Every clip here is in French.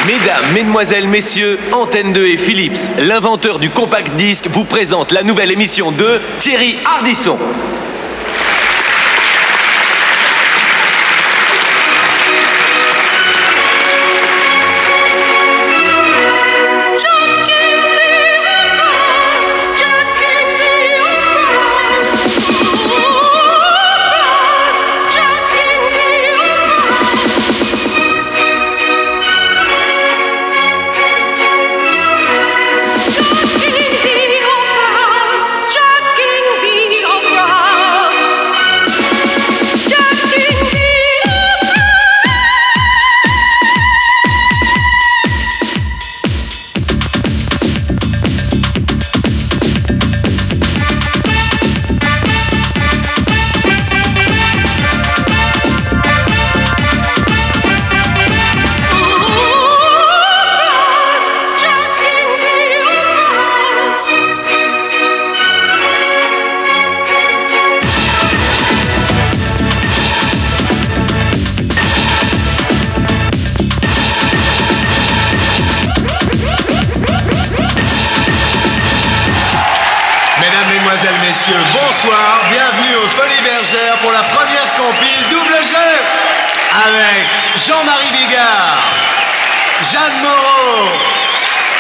Mesdames, Mesdemoiselles, Messieurs, Antenne 2 et Philips, l'inventeur du compact disque, vous présente la nouvelle émission de Thierry Ardisson. Mesdames, Messieurs, bonsoir, bienvenue aux Folies Bergères pour la première compile double jeu avec Jean-Marie Bigard, Jeanne Moreau,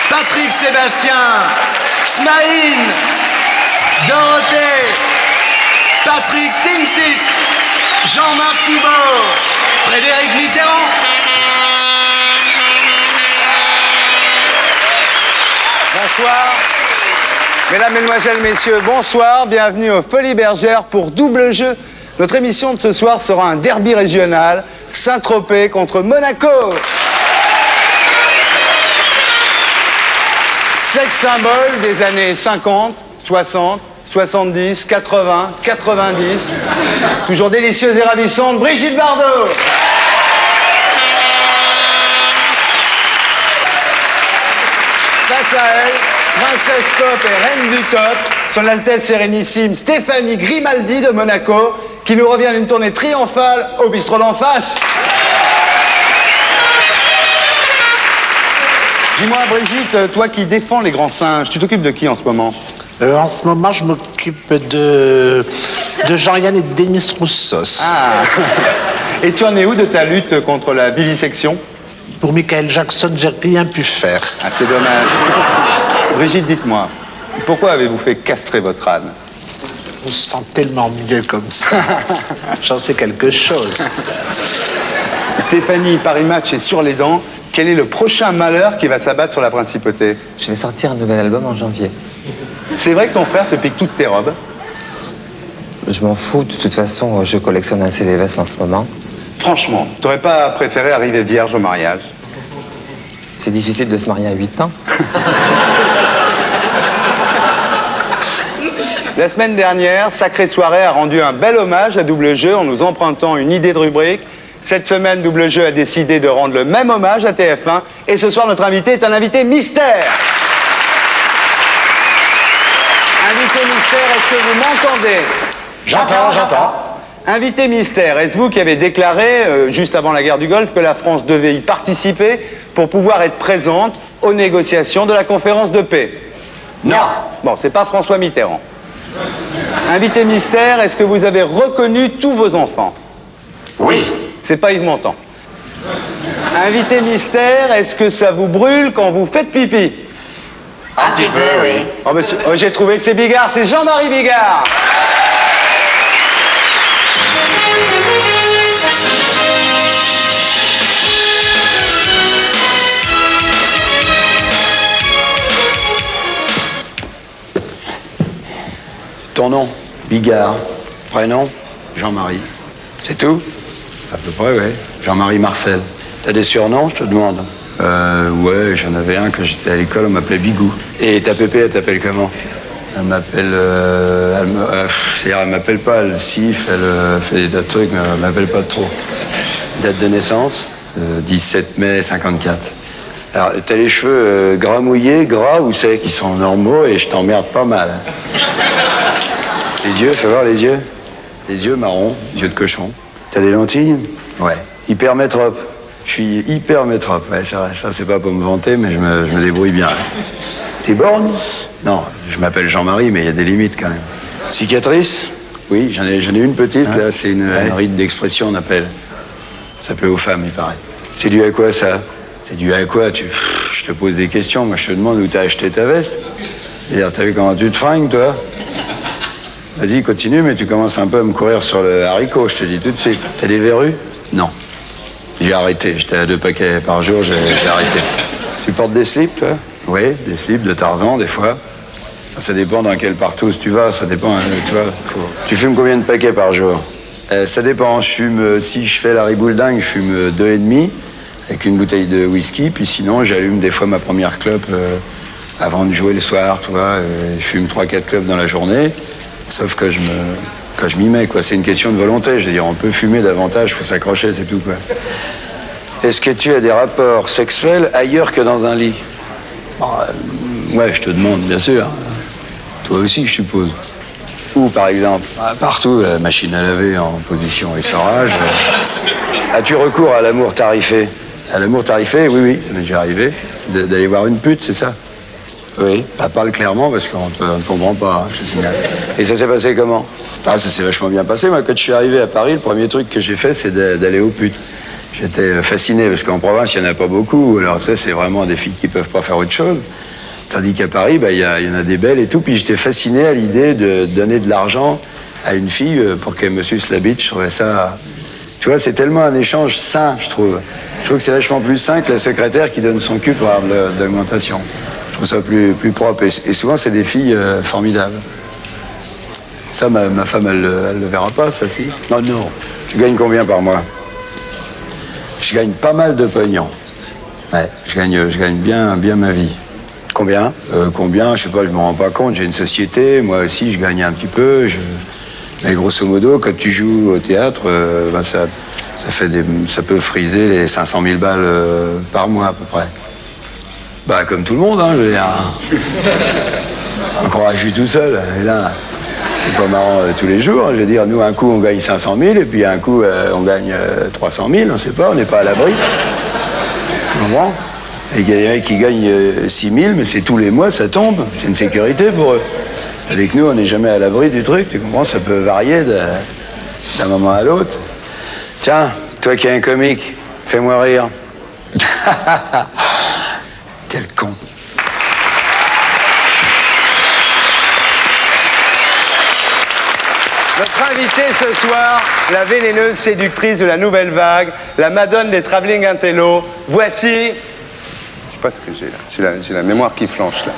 Patrick Sébastien, Smaïn, Dorothée, Patrick Timsit, Jean-Marc Thibault, Frédéric Mitterrand. Bonsoir. Mesdames, Mesdemoiselles, Messieurs, bonsoir, bienvenue aux Folies Bergères pour double jeu. Notre émission de ce soir sera un derby régional, Saint-Tropez contre Monaco. Sexe symbole des années 50, 60, 70, 80, 90. Toujours délicieuse et ravissante, Brigitte Bardot. Face à elle, princesse pop et reine du top, son Altesse Sérénissime Stéphanie Grimaldi de Monaco, qui nous revient d'une tournée triomphale au bistrot d'en face. Dis-moi, Brigitte, toi qui défends les grands singes, tu t'occupes de qui en ce moment? En ce moment, je m'occupe de Jean-Yann et de Denis Roussos. Ah. Et tu en es où de ta lutte contre la vivisection? Pour Michael Jackson, j'ai rien pu faire. Ah, c'est dommage. Brigitte, dites-moi, pourquoi avez-vous fait castrer votre âne? On se sent tellement mieux comme ça. J'en sais quelque chose. Stéphanie, Paris Match est sur les dents. Quel est le prochain malheur qui va s'abattre sur la principauté? Je vais sortir un nouvel album en janvier. C'est vrai que ton frère te pique toutes tes robes? Je m'en fous, de toute façon, je collectionne assez les vestes en ce moment. Franchement, t'aurais pas préféré arriver vierge au mariage? C'est difficile de se marier à 8 ans. La semaine dernière, Sacrée Soirée a rendu un bel hommage à Double Jeu en nous empruntant une idée de rubrique. Cette semaine, Double Jeu a décidé de rendre le même hommage à TF1. Et ce soir, notre invité est un invité mystère. Invité mystère, est-ce que vous m'entendez? J'entends. Invité mystère, est-ce vous qui avez déclaré, juste avant la guerre du Golfe, que la France devait y participer pour pouvoir être présente aux négociations de la conférence de paix? Non. Bon, c'est pas François Mitterrand. Invité mystère, est-ce que vous avez reconnu tous vos enfants? Oui. C'est pas Yves Montand. Invité mystère, est-ce que ça vous brûle quand vous faites pipi? Un petit peu, oui. Oh, monsieur, oh, j'ai trouvé, c'est Bigard, c'est Jean-Marie Bigard. Ton nom? Bigard. Prénom? Jean-Marie. C'est tout? À peu près, ouais. Jean-Marie Marcel. T'as des surnoms, je te demande? Ouais, j'en avais un quand j'étais à l'école, on m'appelait Bigou. Et ta pépé, elle t'appelle comment? Elle m'appelle... elle m'appelle pas, elle siffle, elle fait des tas de trucs, mais elle m'appelle pas trop. Date de naissance? 17 mai 54. Alors, t'as les cheveux gras mouillés, gras ou secs? Ils sont normaux et je t'emmerde pas mal. Les yeux, fais voir les yeux. Les yeux marrons, yeux de cochon. T'as des lentilles? Ouais. Hypermétrope. Je suis hyper métrope, ouais, c'est vrai. Ça, c'est pas pour me vanter, mais je me débrouille bien. T'es borgne? Non, je m'appelle Jean-Marie, mais il y a des limites quand même. Cicatrice? Oui, j'en ai une petite, là, c'est une rite d'expression, on appelle. Ça plaît aux femmes, il paraît. C'est dû à quoi, ça? C'est dû à quoi? Je te pose des questions, moi je te demande où t'as acheté ta veste. C'est-à-dire, t'as vu comment tu te fringues, toi? Vas-y, continue, mais tu commences un peu à me courir sur le haricot, je te dis tout de suite. T'as des verrues? Non. J'ai arrêté, j'étais à 2 paquets par jour, j'ai arrêté. Tu portes des slips, toi? Oui, des slips de Tarzan, des fois. Enfin, ça dépend dans quelle partouze tu vas, ça dépend, tu vois. Tu fumes combien de paquets par jour? Ça dépend, je fume, si je fais la ribouledingue, je fume 2,5 avec une bouteille de whisky, puis sinon j'allume des fois ma première clope avant de jouer le soir, tu vois. Je fume 3-4 clopes dans la journée, sauf que je m'y mets, quoi. C'est une question de volonté, je veux dire, on peut fumer davantage, faut s'accrocher, c'est tout, quoi. Est-ce que tu as des rapports sexuels ailleurs que dans un lit? Ouais, je te demande, bien sûr. Toi aussi, je suppose. Où, par exemple? Partout, la machine à laver en position essorage. As-tu recours à l'amour tarifé? À l'amour tarifé, oui, ça m'est déjà arrivé. C'est d'aller voir une pute, c'est ça? Oui, parle clairement parce qu'on ne comprend pas, hein, je te signale. Et ça s'est passé comment? Ça s'est vachement bien passé. Moi, quand je suis arrivé à Paris, le premier truc que j'ai fait, c'est d'aller aux putes. J'étais fasciné parce qu'en province, il n'y en a pas beaucoup. Alors, tu sais, c'est vraiment des filles qui ne peuvent pas faire autre chose. Tandis qu'à Paris, il y en a des belles et tout. Puis j'étais fasciné à l'idée de donner de l'argent à une fille pour qu'elle me suce la bite. Je trouvais ça... Tu vois, c'est tellement un échange sain, je trouve. Je trouve que c'est vachement plus sain que la secrétaire qui donne son cul pour avoir de l'augmentation. Je trouve ça plus propre. Et souvent, c'est des filles formidables. Ça, ma femme, elle le verra pas, ça, si. Non, non. Tu gagnes combien par mois? Je gagne pas mal de pognon. Ouais, je gagne bien ma vie. Combien? Combien? Je sais pas, je me rends pas compte. J'ai une société, moi aussi, je gagne un petit peu. Mais grosso modo, quand tu joues au théâtre, ça peut friser les 500 000 balles par mois, à peu près. Bah, comme tout le monde, hein, je veux dire. Encore, je suis tout seul. Et là, c'est pas marrant tous les jours. Je veux dire, nous, un coup, on gagne 500 000, et puis un coup, on gagne 300 000, on sait pas, on n'est pas à l'abri. Tu comprends? Et il y a des mecs qui gagnent 6 000, mais c'est tous les mois, ça tombe. C'est une sécurité pour eux. Avec nous, on n'est jamais à l'abri du truc, tu comprends? Ça peut varier d'un moment à l'autre. Tiens, toi qui es un comique, fais-moi rire. Quel con. Notre invitée ce soir, la vénéneuse séductrice de la nouvelle vague, la madone des travelling intello. Voici... Je sais pas ce que j'ai là. J'ai la mémoire qui flanche là.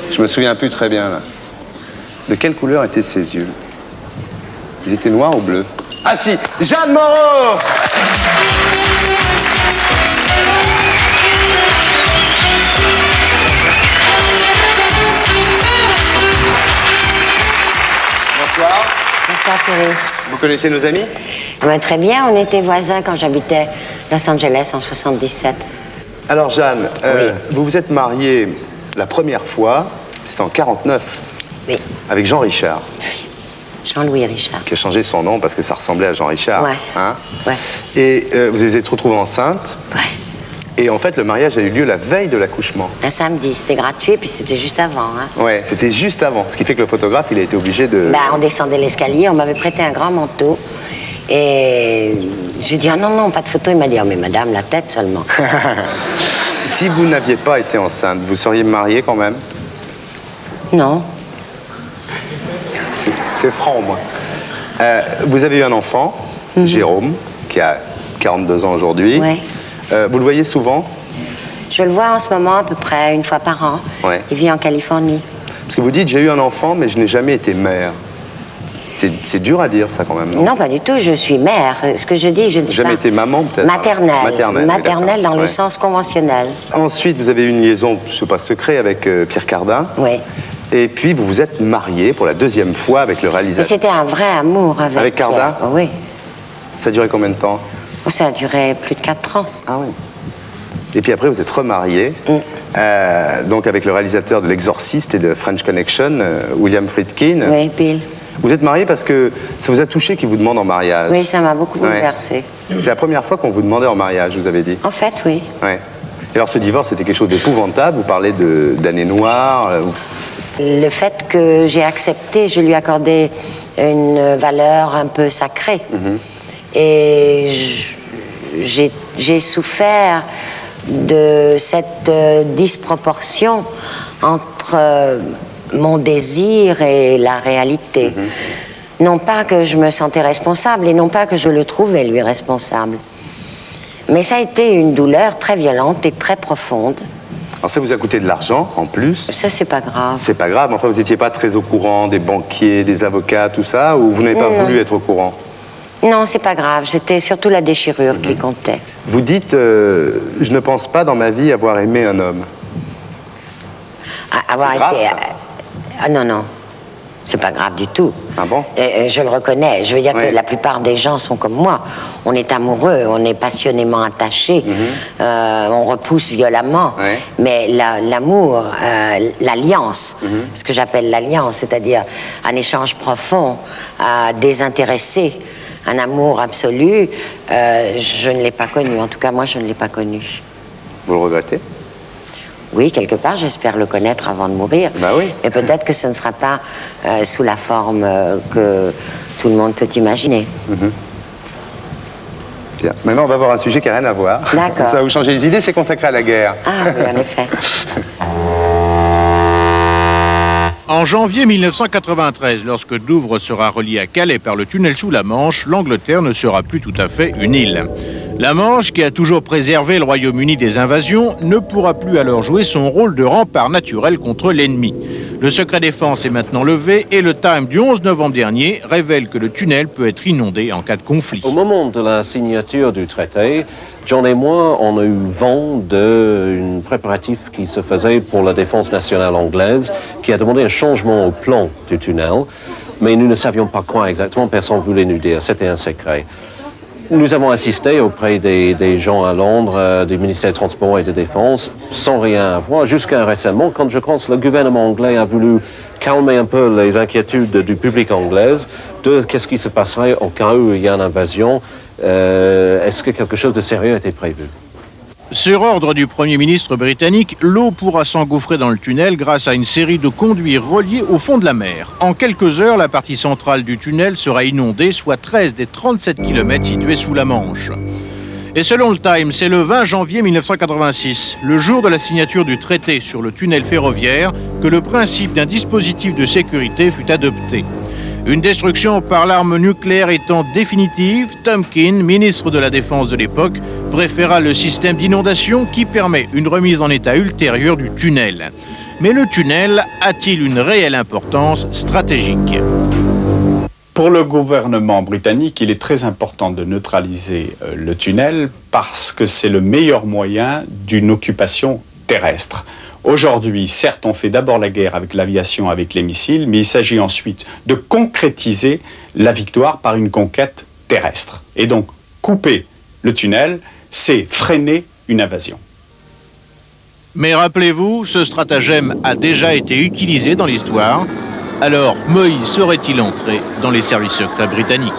Je me souviens plus très bien là. De quelle couleur étaient ses yeux? Ils étaient noirs ou bleus? Ah si, Jeanne Moreau! Bonsoir. Bonsoir Thierry. Vous connaissez nos amis? Très bien, on était voisins quand j'habitais Los Angeles en 77. Alors Jeanne, Oui. vous vous êtes mariée la première fois, c'était en 49, Oui, avec Jean Richard, Jean-Louis Richard. qui a changé son nom parce que ça ressemblait à Jean Richard. Ouais. Hein? Ouais. Et vous vous êtes retrouvée enceinte. Ouais. Et en fait, le mariage a eu lieu la veille de l'accouchement. Un samedi, c'était gratuit, puis c'était juste avant. Hein. Ouais, c'était juste avant. Ce qui fait que le photographe, il a été obligé de... On descendait l'escalier, on m'avait prêté un grand manteau. Et je lui ai dit, ah non, pas de photo. Il m'a dit, oh, mais madame, la tête seulement. Si vous n'aviez pas été enceinte, vous seriez mariée quand même? Non. C'est franc, moi. Vous avez eu un enfant, Jérôme, qui a 42 ans aujourd'hui. Ouais. Vous le voyez souvent? Je le vois en ce moment à peu près une fois par an. Ouais. Il vit en Californie. Parce que vous dites, j'ai eu un enfant, mais je n'ai jamais été mère. C'est dur à dire, ça, quand même, non? Non, pas du tout, je suis mère. Ce que je dis, je dis Jamais pas... été maman, peut-être? Maternelle. Maternelle, oui, Maternelle d'accord. dans le Ouais. sens conventionnel. Ensuite, vous avez eu une liaison, je ne sais pas, secret avec Pierre Cardin. Oui. Et puis, vous vous êtes mariée pour la deuxième fois avec le Mais réalisateur. c'était un vrai amour avec Avec Cardin? Pierre. Oui. Ça a duré combien de temps? Ça a duré plus de 4 ans. Ah oui. Et puis après, vous êtes remariée, donc avec le réalisateur de L'Exorciste et de French Connection, William Friedkin. Oui, Bill. Vous êtes marié parce que ça vous a touché qu'il vous demande en mariage. Oui, ça m'a beaucoup bouleversée. C'est la première fois qu'on vous demandait en mariage, vous avez dit. En fait, oui. Ouais. Et alors ce divorce, c'était quelque chose d'épouvantable. Vous parlez d'années noires. Le fait que j'ai accepté, je lui accordais une valeur un peu sacrée. Et j'ai souffert de cette disproportion entre mon désir et la réalité. Non pas que je me sentais responsable et non pas que je le trouvais, lui, responsable. Mais ça a été une douleur très violente et très profonde. Alors ça vous a coûté de l'argent, en plus. Ça, c'est pas grave. C'est pas grave, enfin vous n'étiez pas très au courant des banquiers, des avocats, tout ça, ou vous n'avez pas voulu être au courant? Non, c'est pas grave. C'était surtout la déchirure qui comptait. Vous dites, je ne pense pas dans ma vie avoir aimé un homme. Avoir C'est grave, été... ça. Ah non, non. C'est pas grave du tout. Ah bon? Je le reconnais. Je veux dire que la plupart des gens sont comme moi. On est amoureux, on est passionnément attachés, on repousse violemment. Mais l'amour, l'alliance, ce que j'appelle l'alliance, c'est-à-dire un échange profond, désintéressé, un amour absolu, je ne l'ai pas connu. En tout cas, moi, je ne l'ai pas connu. Vous le regrettez? Oui, quelque part, j'espère le connaître avant de mourir. Bah oui. Mais peut-être que ce ne sera pas sous la forme que tout le monde peut imaginer. Bien. Maintenant, on va voir un sujet qui n'a rien à voir. D'accord. Ça va vous changer les idées, c'est consacré à la guerre. Ah oui, en effet. En janvier 1993, lorsque Douvres sera relié à Calais par le tunnel sous la Manche, l'Angleterre ne sera plus tout à fait une île. La Manche, qui a toujours préservé le Royaume-Uni des invasions, ne pourra plus alors jouer son rôle de rempart naturel contre l'ennemi. Le secret défense est maintenant levé et le Time du 11 novembre dernier révèle que le tunnel peut être inondé en cas de conflit. Au moment de la signature du traité, John et moi, on a eu vent d'un préparatif qui se faisait pour la défense nationale anglaise, qui a demandé un changement au plan du tunnel, mais nous ne savions pas quoi exactement, personne ne voulait nous dire, c'était un secret. Nous avons assisté auprès des gens à Londres, du ministère des Transports et de Défense, sans rien avoir, jusqu'à récemment, quand je pense que le gouvernement anglais a voulu calmer un peu les inquiétudes du public anglais, de qu'est-ce qui se passerait au cas où il y a une invasion, est-ce que quelque chose de sérieux a été prévu? Sur ordre du Premier ministre britannique, l'eau pourra s'engouffrer dans le tunnel grâce à une série de conduits reliés au fond de la mer. En quelques heures, la partie centrale du tunnel sera inondée, soit 13 des 37 km situés sous la Manche. Et selon le Time, c'est le 20 janvier 1986, le jour de la signature du traité sur le tunnel ferroviaire, que le principe d'un dispositif de sécurité fut adopté. Une destruction par l'arme nucléaire étant définitive, Tompkins, ministre de la Défense de l'époque, préféra le système d'inondation qui permet une remise en état ultérieure du tunnel. Mais le tunnel a-t-il une réelle importance stratégique ? Pour le gouvernement britannique, il est très important de neutraliser le tunnel parce que c'est le meilleur moyen d'une occupation terrestre. Aujourd'hui, certes, on fait d'abord la guerre avec l'aviation, avec les missiles, mais il s'agit ensuite de concrétiser la victoire par une conquête terrestre. Et donc, couper le tunnel, c'est freiner une invasion. Mais rappelez-vous, ce stratagème a déjà été utilisé dans l'histoire. Alors, Moïse serait-il entré dans les services secrets britanniques ?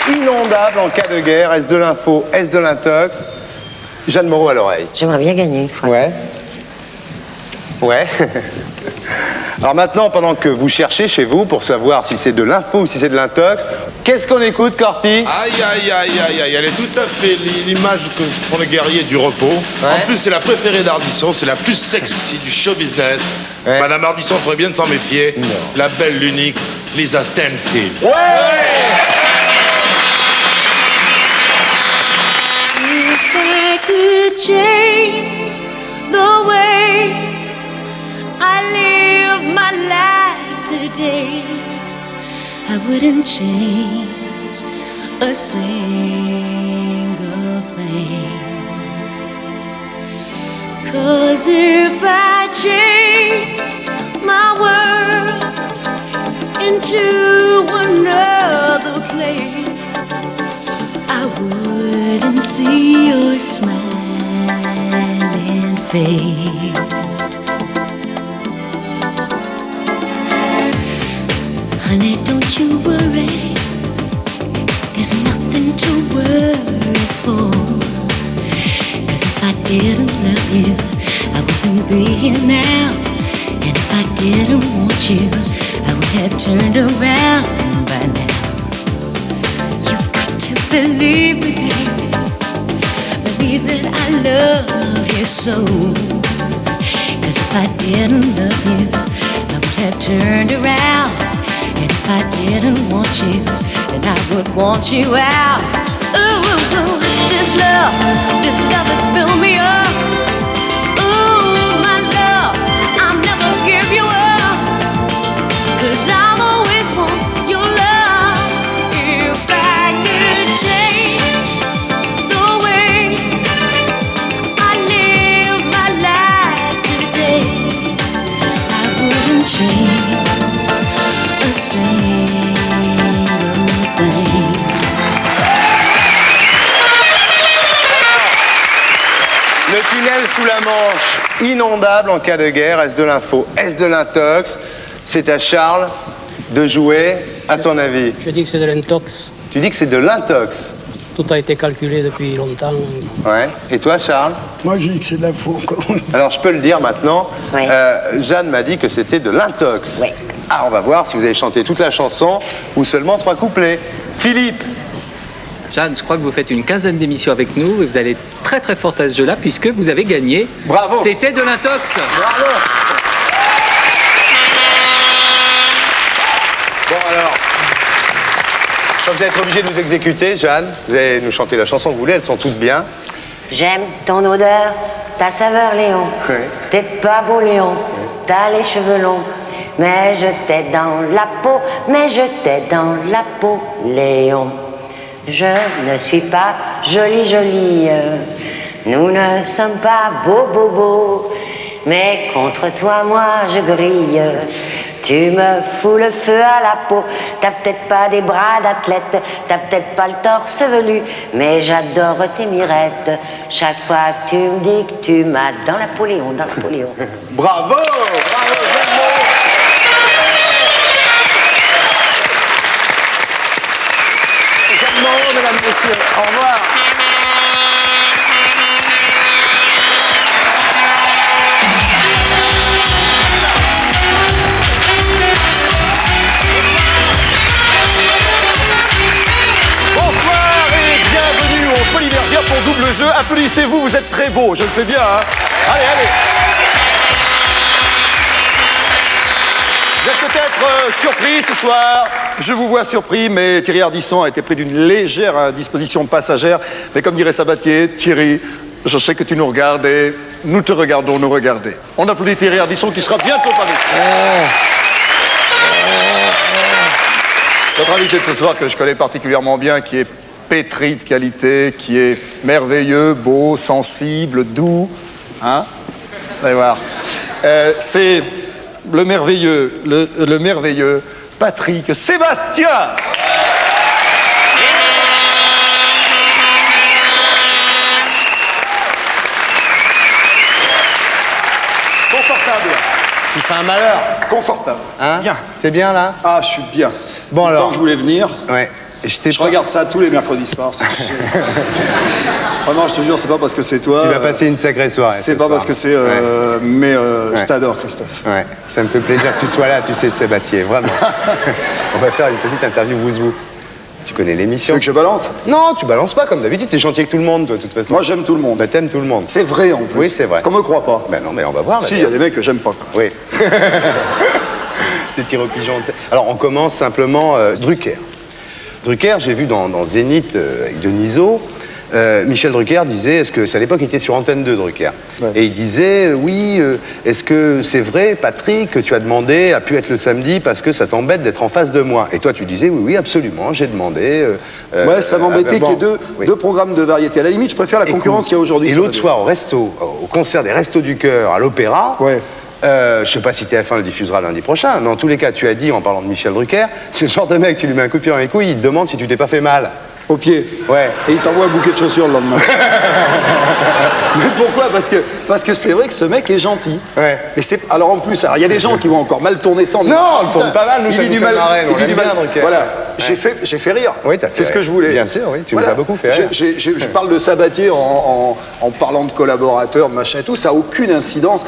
Inondable en cas de guerre. Est-ce de l'info? Est-ce de l'intox? Jeanne Moreau à l'oreille. J'aimerais bien gagner une fois. Ouais. Ouais. Alors maintenant, pendant que vous cherchez chez vous pour savoir si c'est de l'info ou si c'est de l'intox, qu'est-ce qu'on écoute, Corty? Aïe, aïe, aïe, aïe, aïe, elle est tout à fait l'image que font les guerriers du repos. Ouais. En plus, c'est la préférée d'Ardisson, c'est la plus sexy du show business. Ouais. Madame Ardisson ferait bien de s'en méfier. Non. La belle, l'unique, Lisa Stanfield. Ouais. If I could change the way I live my life today, I wouldn't change a single thing. 'Cause if I changed my world into another place, I would couldn't see your smiling face. Honey, don't you worry, there's nothing to worry for. 'Cause if I didn't love you, I wouldn't be here now. And if I didn't want you, I would have turned around by now. You've got to believe me, baby, believe that I love you so. 'Cause if I didn't love you, I would have turned around. And if I didn't want you, then I would want you out. Ooh, this love has filled me up. Ooh, my love, I'll never give you up. 'Cause I'll always want your love. If I could change the way I live my life today, I wouldn't change a single thing. Le tunnel sous la Manche, inondable en cas de guerre. Est-ce de l'info? Est-ce de l'intox? C'est à Charles de jouer. À ton avis? Je dis que c'est de l'intox. Tu dis que c'est de l'intox? Tout a été calculé depuis longtemps. Ouais. Et toi, Charles? Moi, je dis que c'est de l'info. Alors, je peux le dire maintenant. Oui. Jeanne m'a dit que c'était de l'intox. Oui. Ah, on va voir si vous avez chanté toute la chanson ou seulement 3 couplets. Philippe? Jeanne, je crois que vous faites une quinzaine d'émissions avec nous et vous allez très très fort à ce jeu-là puisque vous avez gagné. Bravo. C'était de l'intox. Bravo. Bon alors, comme vous allez être obligé de nous exécuter, Jeanne, vous allez nous chanter la chanson que vous voulez, elles sont toutes bien. J'aime ton odeur, ta saveur, Léon. Oui. T'es pas beau, Léon. T'as les cheveux longs. Mais je t'ai dans la peau, mais je t'ai dans la peau, Léon. Je ne suis pas jolie, jolie. Nous ne sommes pas beaux, beaux, beaux. Mais contre toi, moi, je grille. Tu me fous le feu à la peau. T'as peut-être pas des bras d'athlète, t'as peut-être pas le torse velu, mais j'adore tes mirettes. Chaque fois que tu me dis que tu m'as dans la peau, Léon, dans la peau, Léon. Bravo, bravo, Jeanne Moreau, mesdames, messieurs, au revoir. Folies Bergère pour double jeu. Applaudissez-vous, vous êtes très beaux. Je le fais bien, hein. Allez, allez. Vous êtes peut-être surpris ce soir. Je vous vois surpris, mais Thierry Ardisson a été pris d'une légère indisposition passagère. Mais comme dirait Sabatier, Thierry, je sais que tu nous regardes et nous te regardons nous regarder. On applaudit Thierry Ardisson qui sera bientôt parmi nous. Notre invité de ce soir que je connais particulièrement bien, qui est pétri de qualité, qui est merveilleux, beau, sensible, doux. Hein? Vous allez voir. C'est le merveilleux Patrick Sébastien. Confortable. Tu fais un malheur. Confortable. Hein? Bien. T'es bien là? Ah, je suis bien. Bon alors. Tant que je voulais venir. Ouais. Je regarde ça tous les mercredis soirs. Oh non, je te jure, c'est pas parce que c'est toi. Tu vas passer une sacrée soirée. C'est pas parce que c'est. Ouais. Mais Ouais. je t'adore, Christophe. Ouais, ça me fait plaisir que tu sois là, tu sais, Sébatier, vraiment. On va faire une petite interview Wouzou. Tu connais l'émission. Tu veux que je balance? Non, tu balances pas comme d'habitude, t'es gentil avec tout le monde, toi, de toute façon. Moi, j'aime tout le monde. Bah, t'aimes tout le monde. C'est vrai, en plus. Oui, c'est vrai. Parce qu'on me croit pas. Ben non, mais on va voir. Si, il y a des mecs que j'aime pas. Oui. C'est tir au pigeon. Tu sais. Alors, on commence simplement Drucker. Drucker, j'ai vu dans Zénith avec Denisot, Michel Drucker disait, est-ce que c'est à l'époque il était sur Antenne 2, Drucker, ouais. Et il disait, oui, est-ce que c'est vrai, Patrick, que tu as demandé à pu être le samedi parce que ça t'embête d'être en face de moi? Et toi, tu disais, oui, oui, absolument, j'ai demandé. Ouais, ça m'embêtait qu'il y ait deux programmes de variété. À la limite, je préfère la concurrence qu'il y a aujourd'hui. Et l'autre soir, au concert des Restos du Cœur à l'Opéra. Ouais. Je sais pas si TF1 le diffusera lundi prochain, mais en tous les cas, tu as dit, en parlant de Michel Drucker, c'est le genre de mec, tu lui mets un coup de pied dans les couilles, il te demande si tu t'es pas fait mal. Au pied. Ouais. Et il t'envoie un bouquet de chaussures le lendemain. Mais pourquoi? Parce que c'est vrai que ce mec est gentil. Ouais. Et alors en plus, il y a des gens qui vont encore mal tourner sans. Non, on le tourne pas mal, nous, ça nous fait marrer, on l'aime bien, donc, Voilà. J'ai fait rire. Oui, t'as fait c'est ce que je voulais. Bien sûr, oui, tu nous as beaucoup fait rire. Je parle de Sabatier en parlant de collaborateurs, machin et tout, ça n'a aucune incidence.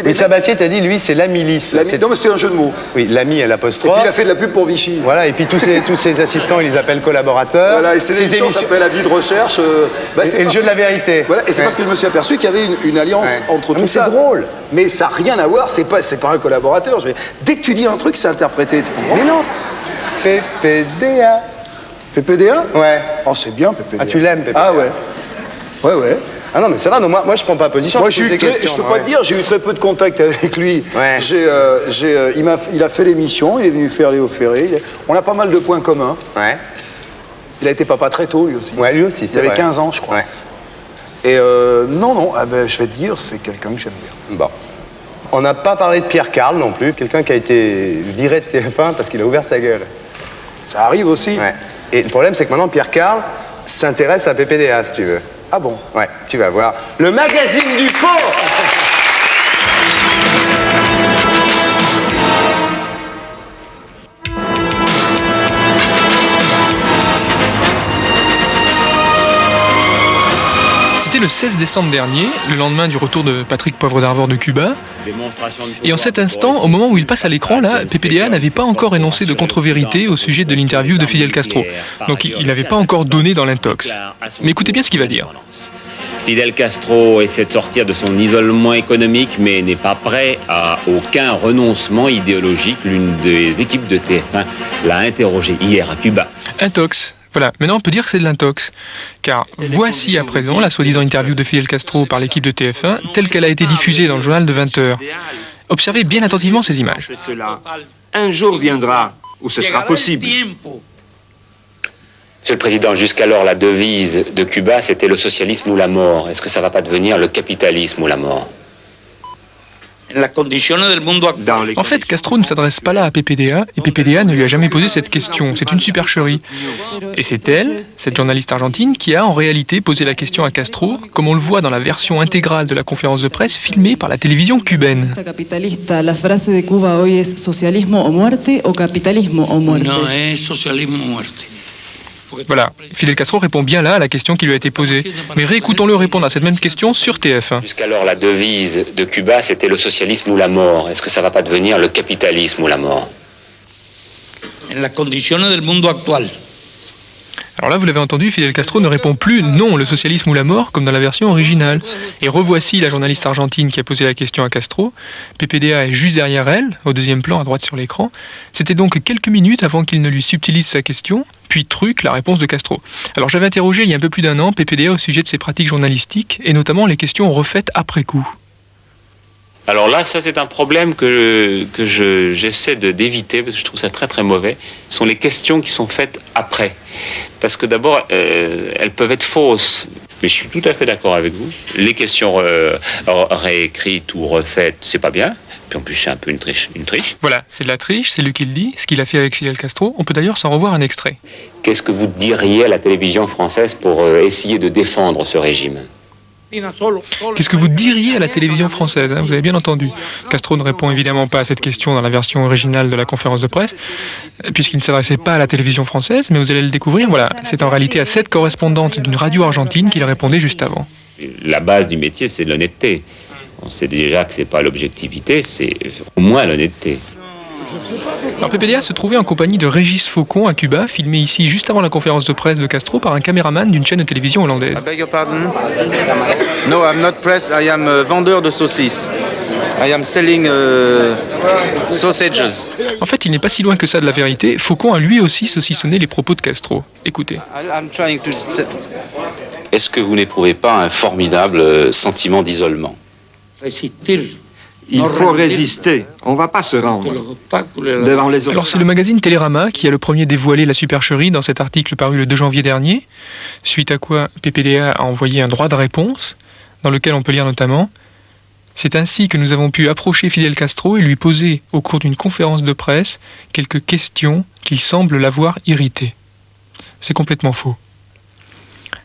Mais Sabatier, t'as dit, lui, c'est la milice. Non, mais c'était un jeu de mots. Oui, l'ami à l'apostrophe. Et puis il a fait de la pub pour Vichy. Voilà, et puis tous ses assistants, il les appelle collaborateurs. Voilà, et ces émissions s'appellent Avis de recherche. Et le jeu de la vérité. Voilà, et c'est parce que je me suis aperçu qu'il y avait une alliance entre tout ça. C'est drôle. Mais ça n'a rien à voir, c'est pas un collaborateur. Dès que tu dis un truc, c'est interprété. Mais non. PPDA. PPDA? Ouais. Oh, c'est bien, PPDA. Ah, tu l'aimes, PPDA? Ah, ouais. Ouais. Ah non, mais ça va, non, moi je prends pas position. Moi, je peux pas te dire, j'ai eu très peu de contact avec lui. Ouais. Il a fait l'émission, il est venu faire Léo Ferré. On a pas mal de points communs. Ouais. Il a été papa très tôt, lui aussi. Ouais, lui aussi, c'est vrai. Il avait 15 ans, je crois. Ouais. Et non, je vais te dire, c'est quelqu'un que j'aime bien. Bon. On n'a pas parlé de Pierre Carl non plus, quelqu'un qui a été viré de TF1 parce qu'il a ouvert sa gueule. Ça arrive aussi. Ouais. Et le problème, c'est que maintenant, Pierre Carl s'intéresse à PPDA, si tu veux. Ah bon? Ouais, tu vas voir. Le magazine du faux. C'était le 16 décembre dernier, le lendemain du retour de Patrick Poivre d'Arvor de Cuba. Et en cet instant, au moment où il passe à l'écran, là, PPDA n'avait pas encore énoncé de contre-vérité au sujet de l'interview de Fidel Castro. Donc il n'avait pas encore donné dans l'intox. Mais écoutez bien ce qu'il va dire. Fidel Castro essaie de sortir de son isolement économique, mais n'est pas prêt à aucun renoncement idéologique. L'une des équipes de TF1 l'a interrogé hier à Cuba. Intox. Voilà, maintenant on peut dire que c'est de l'intox. Car voici à présent la soi-disant interview de Fidel Castro par l'équipe de TF1, telle qu'elle a été diffusée dans le journal de 20h. Observez bien attentivement ces images. Un jour viendra où ce sera possible. Monsieur le Président, jusqu'alors, la devise de Cuba, c'était le socialisme ou la mort. Est-ce que ça ne va pas devenir le capitalisme ou la mort? En fait, Castro ne s'adresse pas là à PPDA, et PPDA ne lui a jamais posé cette question. C'est une supercherie. Et c'est elle, cette journaliste argentine, qui a en réalité posé la question à Castro, comme on le voit dans la version intégrale de la conférence de presse filmée par la télévision cubaine. La phrase de Cuba hoy es socialismo o muerte o capitalismo o muerte. No, es socialismo o muerte. Voilà, Fidel Castro répond bien là à la question qui lui a été posée. Mais réécoutons-le répondre à cette même question sur TF1. Jusqu'alors, la devise de Cuba, c'était le socialisme ou la mort. Est-ce que ça ne va pas devenir le capitalisme ou la mort? En las condiciones del mundo actual. Alors là, vous l'avez entendu, Fidel Castro ne répond plus non, le socialisme ou la mort, comme dans la version originale. Et revoici la journaliste argentine qui a posé la question à Castro. PPDA est juste derrière elle, au deuxième plan, à droite sur l'écran. C'était donc quelques minutes avant qu'il ne lui subtilise sa question, puis truc, la réponse de Castro. Alors j'avais interrogé il y a un peu plus d'un an PPDA au sujet de ses pratiques journalistiques, et notamment les questions refaites après coup. Alors là, ça c'est un problème que j'essaie d'éviter, parce que je trouve ça très très mauvais. Ce sont les questions qui sont faites après. Parce que d'abord, elles peuvent être fausses. Mais je suis tout à fait d'accord avec vous. Les questions réécrites ou refaites, c'est pas bien. Puis en plus, c'est un peu une triche. Voilà, c'est de la triche, c'est lui qui le dit, ce qu'il a fait avec Fidel Castro. On peut d'ailleurs s'en revoir un extrait. Qu'est-ce que vous diriez à la télévision française pour essayer de défendre ce régime ? Qu'est-ce que vous diriez à la télévision française, hein? Vous avez bien entendu. Castro ne répond évidemment pas à cette question dans la version originale de la conférence de presse, puisqu'il ne s'adressait pas à la télévision française, mais vous allez le découvrir. Voilà, c'est en réalité à cette correspondante d'une radio argentine qu'il répondait juste avant. La base du métier, c'est l'honnêteté. On sait déjà que c'est pas l'objectivité, c'est au moins l'honnêteté. Alors PPDA se trouvait en compagnie de Régis Faucon à Cuba, filmé ici juste avant la conférence de presse de Castro par un caméraman d'une chaîne de télévision hollandaise. I beg your pardon? No, I'm not press. I am vendeur de saucisses. I am selling sausages. En fait, il n'est pas si loin que ça de la vérité. Faucon a lui aussi saucissonné les propos de Castro. Écoutez. Est-ce que vous n'éprouvez pas un formidable sentiment d'isolement? Il faut résister, on ne va pas se rendre devant les autres. Alors c'est le magazine Télérama qui a le premier dévoilé la supercherie dans cet article paru le 2 janvier dernier, suite à quoi PPDA a envoyé un droit de réponse, dans lequel on peut lire notamment « C'est ainsi que nous avons pu approcher Fidel Castro et lui poser, au cours d'une conférence de presse, quelques questions qui semblent l'avoir irrité. » C'est complètement faux.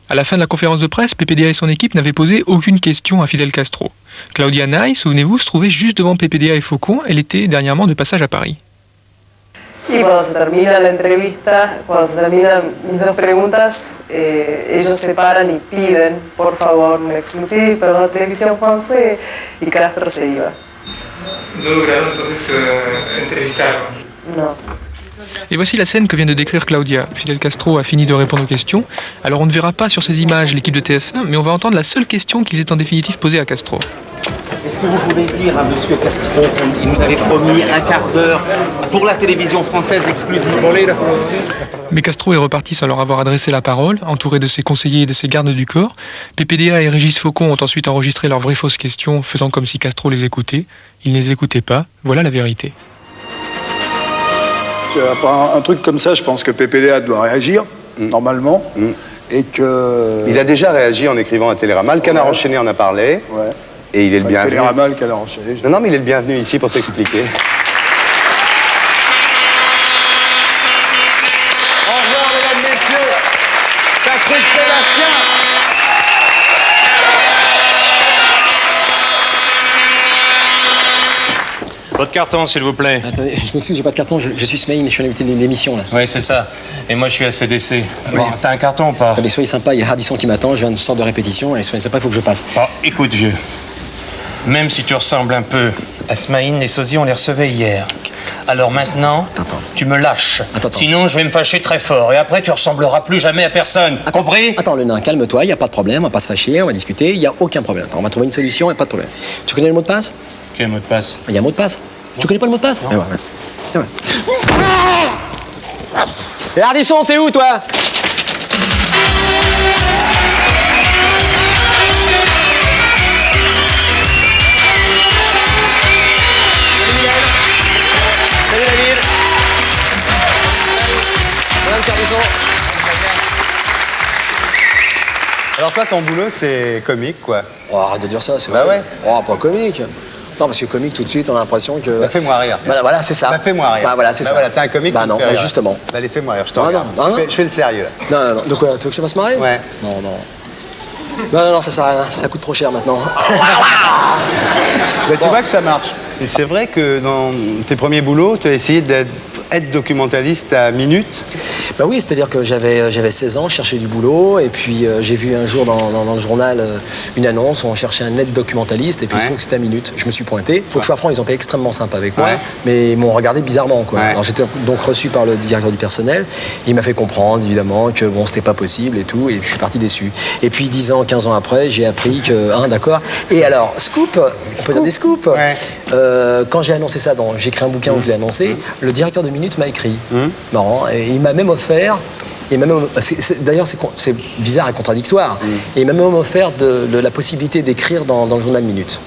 À la fin de la conférence de presse, PPDA et son équipe n'avaient posé aucune question à Fidel Castro. Claudia Ney, souvenez-vous, se trouvait juste devant PPDA et Faucon. Elle était dernièrement de passage à Paris. Y cuando se termina la entrevista, cuando se terminan mis dos preguntas, ellos se paran y piden, por favor, una exclusiva para la televisión francesa, y Castro se iba. ¿No lograron entonces entrevistarlo? No. Et voici la scène que vient de décrire Claudia. Fidel Castro a fini de répondre aux questions. Alors on ne verra pas sur ces images l'équipe de TF1, mais on va entendre la seule question qu'ils aient en définitive posée à Castro. Est-ce que vous pouvez dire à M. Castro qu'il nous avait promis un quart d'heure pour la télévision française exclusivement? Mais Castro est reparti sans leur avoir adressé la parole, entouré de ses conseillers et de ses gardes du corps. PPDA et Régis Faucon ont ensuite enregistré leurs vraies fausses questions, faisant comme si Castro les écoutait. Ils ne les écoutaient pas. Voilà la vérité. Un truc comme ça, je pense que PPDA doit réagir, normalement, et que... Il a déjà réagi en écrivant à Télérama. Le Canard enchaîné en a parlé. Ouais. Et il est le bienvenu. Télérama, le Canard enchaîné. Non, mais il est le bienvenu ici pour s'expliquer. Au revoir, mesdames, messieurs. Patrick Sébastien. Votre carton, s'il vous plaît. Attendez, je m'excuse, j'ai pas de carton, je suis Smaïn, je suis l'invité d'une émission là. Oui, c'est ça. Et moi, je suis à CDC. Bon, t'as un carton ou pas? Attendez, soyez sympa, il y a Hardisson qui m'attend, je viens de sorte de répétition et soyez sympa, il faut que je passe. Oh, écoute, vieux. Même si tu ressembles un peu à Smaïn, les sosies, on les recevait hier. Alors maintenant, tu me lâches. Sinon, je vais me fâcher très fort. Et après, tu ressembleras plus jamais à personne. Compris? Attends, le nain, calme-toi, il n'y a pas de problème, on va pas se fâcher, on va discuter, il n'y a aucun problème. Attends, on va trouver une solution, il n'y a pas de problème. Tu connais le mot de passe? Quel mot de passe? Il y a un mot de passe. Tu connais pas le mot de passe? Non. Et Hardisson, t'es où, toi? Salut la ville. Madame Hardisson. Alors toi, ton boulot, c'est comique, quoi. Oh, arrête de dire ça, c'est vrai. Ouais. Oh, pas comique. Non, parce que comique, tout de suite, on a l'impression que... Bah, fais-moi rire. Bah, voilà, c'est ça. Bah, fais-moi rire. Bah, voilà, c'est ça. Voilà, t'es un comique bah, qui non, me fait bah, rire. justement. Bah, allez, fais-moi rire, je te Non, regarde. non, non. Je fais le sérieux, là. Non, non, non. Donc, tu veux que je fasse marrer? Ouais. Non, non. Non, non, ça sert à rien. Ça coûte trop cher, maintenant. Bah, tu vois que ça marche. Et c'est vrai que dans tes premiers boulots, tu as essayé d'être documentaliste à minute. Bah oui, c'est-à-dire que j'avais 16 ans, je cherchais du boulot, et puis j'ai vu un jour dans le journal une annonce, on cherchait un aide-documentaliste, et puis il se trouve que c'était à minute. Je me suis pointé. Faut que je sois franc, ils ont été extrêmement sympas avec moi, mais ils m'ont regardé bizarrement, quoi. Alors j'étais donc reçu par le directeur du personnel, et il m'a fait comprendre, évidemment, que bon, c'était pas possible et tout, et je suis parti déçu. Et puis 10 ans, 15 ans après, j'ai appris que, d'accord. Et alors, scoop, on peut dire des scoops. Quand j'ai annoncé ça, j'ai écrit un bouquin où je l'ai annoncé, le directeur de Minute m'a écrit. Marrant, et il m'a même offert, d'ailleurs c'est bizarre et contradictoire, et il m'a même offert de la possibilité d'écrire dans le journal Minute.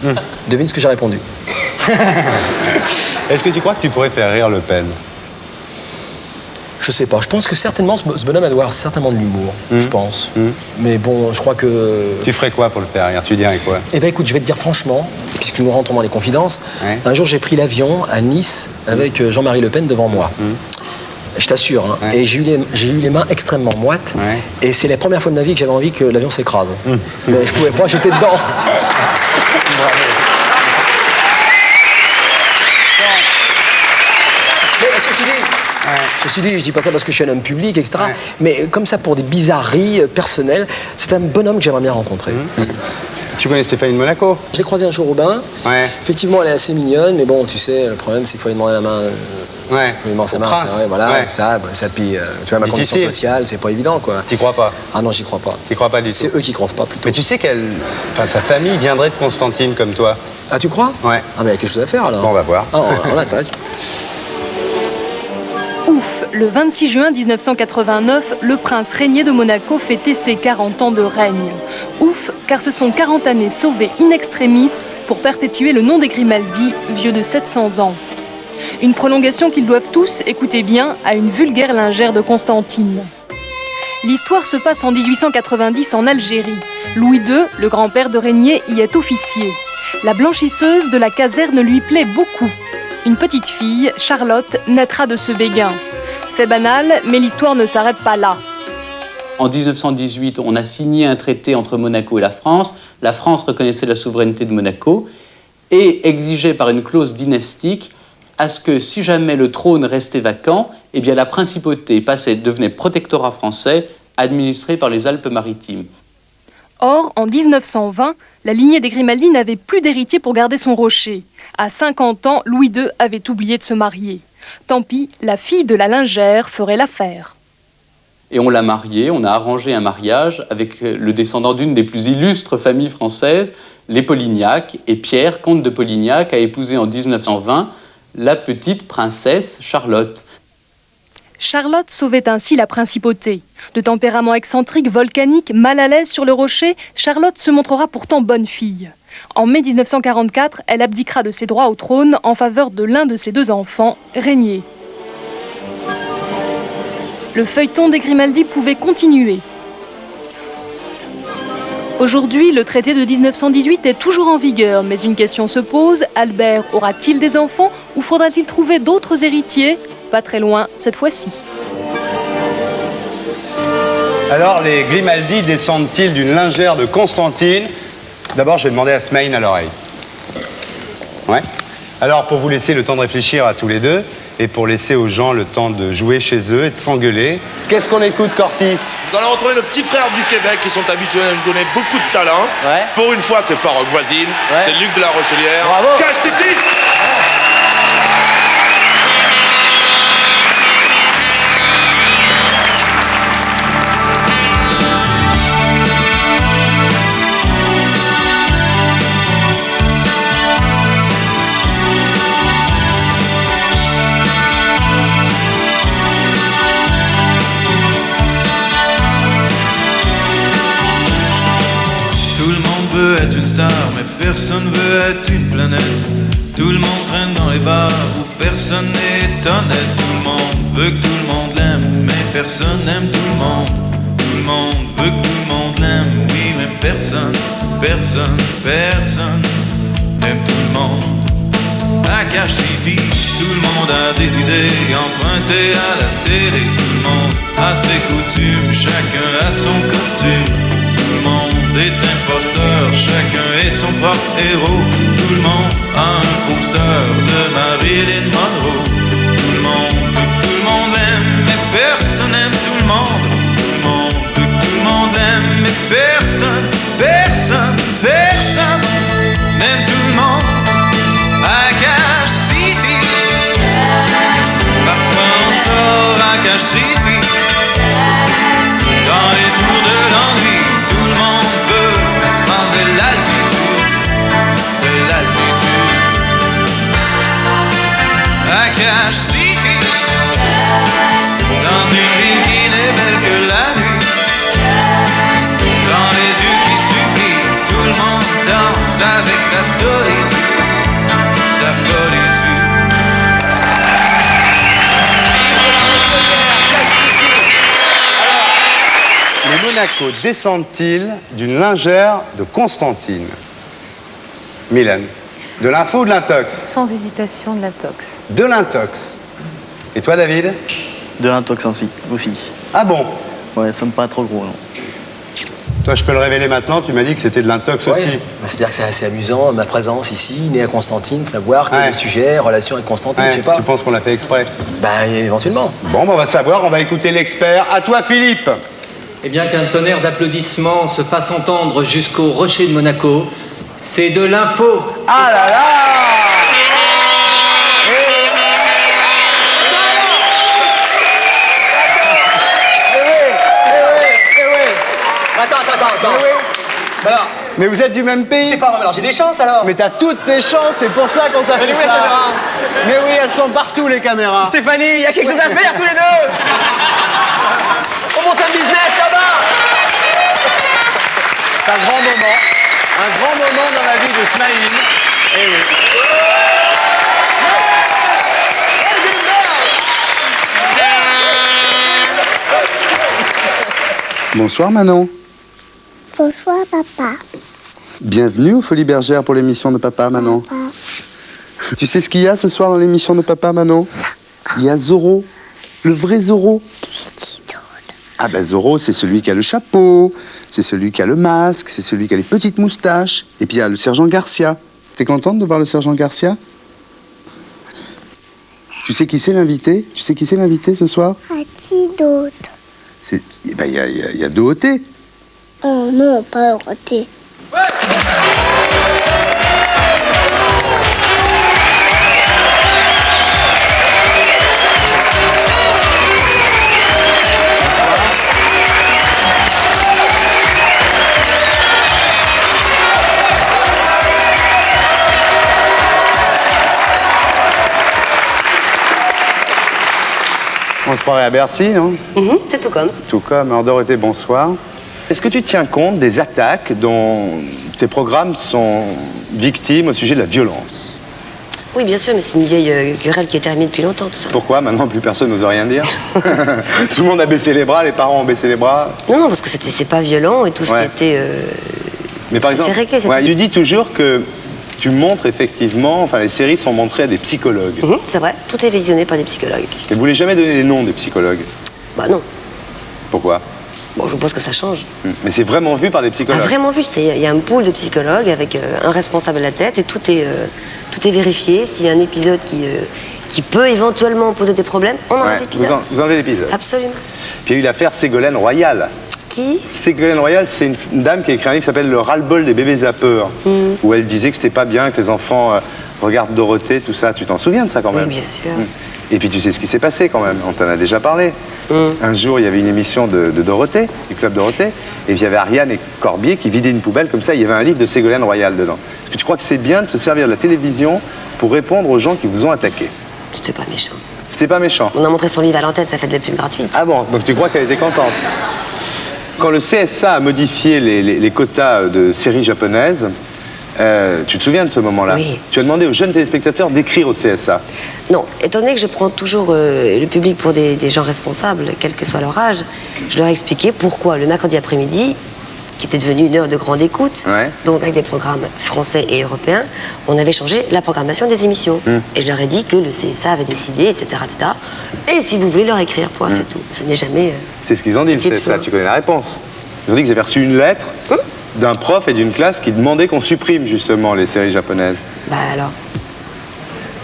Devine ce que j'ai répondu. Est-ce que tu crois que tu pourrais faire rire Le Pen? Je sais pas, je pense que certainement ce bonhomme a avoir certainement de l'humour, je pense. Mais bon, je crois que... Tu ferais quoi pour le faire rire? Tu dirais quoi? Eh ben écoute, je vais te dire franchement, puisque nous rentrons dans les confidences, un jour j'ai pris l'avion à Nice avec Jean-Marie Le Pen devant moi. Je t'assure, hein. Et j'ai eu les mains extrêmement moites, et c'est la première fois de ma vie que j'avais envie que l'avion s'écrase. Mais je pouvais pas, j'étais dedans. Mais ceci dit, je dis pas ça parce que je suis un homme public, etc. Mais comme ça, pour des bizarreries personnelles, c'est un bonhomme que j'aimerais bien rencontrer. Tu connais Stéphanie de Monaco? Je l'ai croisée un jour au bain. Effectivement, elle est assez mignonne, mais bon, tu sais, le problème, c'est qu'il faut lui demander la main. Il faut lui demander sa main, c'est vrai, voilà, ça, puis, tu vois, ma condition sociale, c'est pas évident, quoi. T'y crois pas? Ah non, j'y crois pas. T'y crois pas du tout? C'est eux qui croient pas, plutôt. Mais tu sais sa famille viendrait de Constantine, comme toi. Ah, tu crois? Ouais. Ah, mais il y a quelque chose à faire, alors. Bon, on va voir. Ah, on attaque. Ouf, le 26 juin 1989, le prince régnier de Monaco fêtait ses 40 ans de règne. Ouf, car ce sont 40 années sauvées in extremis pour perpétuer le nom des Grimaldi, vieux de 700 ans. Une prolongation qu'ils doivent tous, écoutez bien, à une vulgaire lingère de Constantine. L'histoire se passe en 1890 en Algérie. Louis II, le grand-père de Régnier, y est officier. La blanchisseuse de la caserne lui plaît beaucoup. Une petite fille, Charlotte, naîtra de ce béguin. Fait banal, mais l'histoire ne s'arrête pas là. En 1918, on a signé un traité entre Monaco et la France. La France reconnaissait la souveraineté de Monaco et exigeait par une clause dynastique à ce que si jamais le trône restait vacant, eh bien la principauté devenait protectorat français administré par les Alpes-Maritimes. Or, en 1920, la lignée des Grimaldi n'avait plus d'héritier pour garder son rocher. À 50 ans, Louis II avait oublié de se marier. Tant pis, la fille de la lingère ferait l'affaire. Et on l'a mariée, on a arrangé un mariage avec le descendant d'une des plus illustres familles françaises, les Polignac. Et Pierre, comte de Polignac, a épousé en 1920 la petite princesse Charlotte. Charlotte sauvait ainsi la principauté. De tempérament excentrique, volcanique, mal à l'aise sur le rocher, Charlotte se montrera pourtant bonne fille. En mai 1944, elle abdiquera de ses droits au trône en faveur de l'un de ses 2 enfants, Régnier. Le feuilleton des Grimaldi pouvait continuer. Aujourd'hui, le traité de 1918 est toujours en vigueur, mais une question se pose, Albert aura-t-il des enfants ou faudra-t-il trouver d'autres héritiers ? Pas très loin cette fois-ci. Alors, les Grimaldi descendent-ils d'une lingère de Constantine? D'abord, je vais demander à Smaïn à l'oreille. Ouais. Alors, pour vous laisser le temps de réfléchir à tous les deux, et pour laisser aux gens le temps de jouer chez eux et de s'engueuler, qu'est-ce qu'on écoute, Corty? Vous allez retrouver nos petits frères du Québec qui sont habitués à nous donner beaucoup de talent. Ouais. Pour une fois, c'est pas Rock Voisine, Ouais. c'est Luc de la Rochelière. Bravo. Cash City. Être une star, mais personne veut être une planète. Tout le monde traîne dans les bars où personne n'est honnête. Tout le monde veut que tout le monde l'aime, mais personne n'aime tout le monde. Tout le monde veut que tout le monde l'aime, oui, mais personne n'aime tout le monde. À Cash City, tout le monde a des idées empruntées à la télé. Tout le monde a ses coutumes, chacun a son costume. Tout le monde est imposteur, chacun est son propre héros. Tout le monde a un poster de Marilyn Monroe. Tout le monde veut que tout le monde l'aime, mais personne n'aime tout le monde. Tout le monde veut que tout le monde l'aime, mais personne n'aime tout le monde. À Cash City, parfois on sort à Cash City. Dans les tours de l'ennui, tout le monde veut prendre de l'altitude. À Cash City, dans une ville qui n'est belle que la nuit. Dans les yeux qui supplient, tout le monde danse avec sa solitude, sa folitude. Les Monaco descendent-ils d'une lingère de Constantine? Mylène, de l'info ou de l'intox? Sans hésitation, de l'intox. De l'intox. Et toi, David? De l'intox aussi. Ah bon? Ouais, ça me paraît trop gros, non? Toi, je peux le révéler maintenant, tu m'as dit que c'était de l'intox aussi. C'est-à-dire que c'est assez amusant, ma présence ici, né à Constantine, savoir que le sujet, relation avec Constantine, je sais pas. Tu penses qu'on l'a fait exprès? Bah, éventuellement. Bon, on va savoir, on va écouter l'expert. À toi, Philippe. Eh bien, qu'un tonnerre d'applaudissements se fasse entendre jusqu'au rocher de Monaco, c'est de l'info. Ah là là! Attends. Alors, mais vous êtes du même pays? C'est pas vrai, alors j'ai des chances alors. Mais t'as toutes tes chances, c'est pour ça qu'on t'a fait ça. Caméra. Mais oui, elles sont partout les caméras. Stéphanie, il y a quelque chose à faire tous les deux. On monte un business là-bas. C'est un grand moment dans la vie de Smaïn. Eh oui. Bonsoir Manon. Bonsoir papa. Bienvenue aux Folies Bergères pour l'émission de Papa Manon. Papa. Tu sais ce qu'il y a ce soir dans l'émission de Papa Manon? Il y a Zorro, le vrai Zorro. Ah ben Zorro, c'est celui qui a le chapeau, c'est celui qui a le masque, c'est celui qui a les petites moustaches. Et puis il y a le sergent Garcia. T'es contente de voir le sergent Garcia? Tu sais qui c'est l'invité? Tu sais qui c'est l'invité ce soir? À qui d'autre? Il y a Dorothée. Oh non, pas Dorothée. On se croirait à Bercy, non? C'est tout comme. Tout comme. Alors Dorothée, bonsoir. Est-ce que tu tiens compte des attaques dont tes programmes sont victimes au sujet de la violence? Oui, bien sûr, mais c'est une vieille querelle qui est terminée depuis longtemps, tout ça. Pourquoi? Maintenant, plus personne n'ose rien dire. Tout le monde a baissé les bras, les parents ont baissé les bras. Non, parce que c'est pas violent et tout ce qui était... Mais par exemple, c'est réglé, tu dis toujours que tu montres effectivement, enfin les séries sont montrées à des psychologues. C'est vrai, tout est visionné par des psychologues. Et vous voulez jamais donner les noms des psychologues? Bah non. Pourquoi? Bon, je pense que ça change. Mais c'est vraiment vu par des psychologues? Vraiment vu, il y a un pool de psychologues avec un responsable à la tête et tout est vérifié. S'il y a un épisode qui peut éventuellement poser des problèmes, on enlève l'épisode. Vous enlevez l'épisode? Absolument. Puis il y a eu l'affaire Ségolène Royal. Qui? Ségolène Royal, c'est une dame qui a écrit un livre qui s'appelle Le ras-le-bol des bébés zappeurs, où elle disait que c'était pas bien que les enfants regardent Dorothée, tout ça. Tu t'en souviens de ça quand même? Oui, bien sûr. Et puis tu sais ce qui s'est passé quand même, on t'en a déjà parlé. Un jour, il y avait une émission de Dorothée, du Club Dorothée, et puis il y avait Ariane et Corbier qui vidaient une poubelle comme ça, il y avait un livre de Ségolène Royal dedans. Est-ce que tu crois que c'est bien de se servir de la télévision pour répondre aux gens qui vous ont attaqué? C'était pas méchant. C'était pas méchant? On a montré son livre à l'antenne, ça fait de la pub gratuite. Ah bon, donc tu crois qu'elle était contente? Quand le CSA a modifié les quotas de séries japonaises, tu te souviens de ce moment-là? Oui. Tu as demandé aux jeunes téléspectateurs d'écrire au CSA. Non, étant donné que je prends toujours le public pour des gens responsables, quel que soit leur âge, je leur ai expliqué pourquoi le mercredi après-midi, qui était devenu une heure de grande écoute, donc avec des programmes français et européens, on avait changé la programmation des émissions. Et je leur ai dit que le CSA avait décidé, etc. etc. Et si vous voulez leur écrire, point, c'est tout. Je n'ai jamais... C'est ce qu'ils ont dit, le CSA, tu connais la réponse. Ils ont dit qu'ils avaient reçu une lettre d'un prof et d'une classe qui demandait qu'on supprime justement les séries japonaises. Bah alors?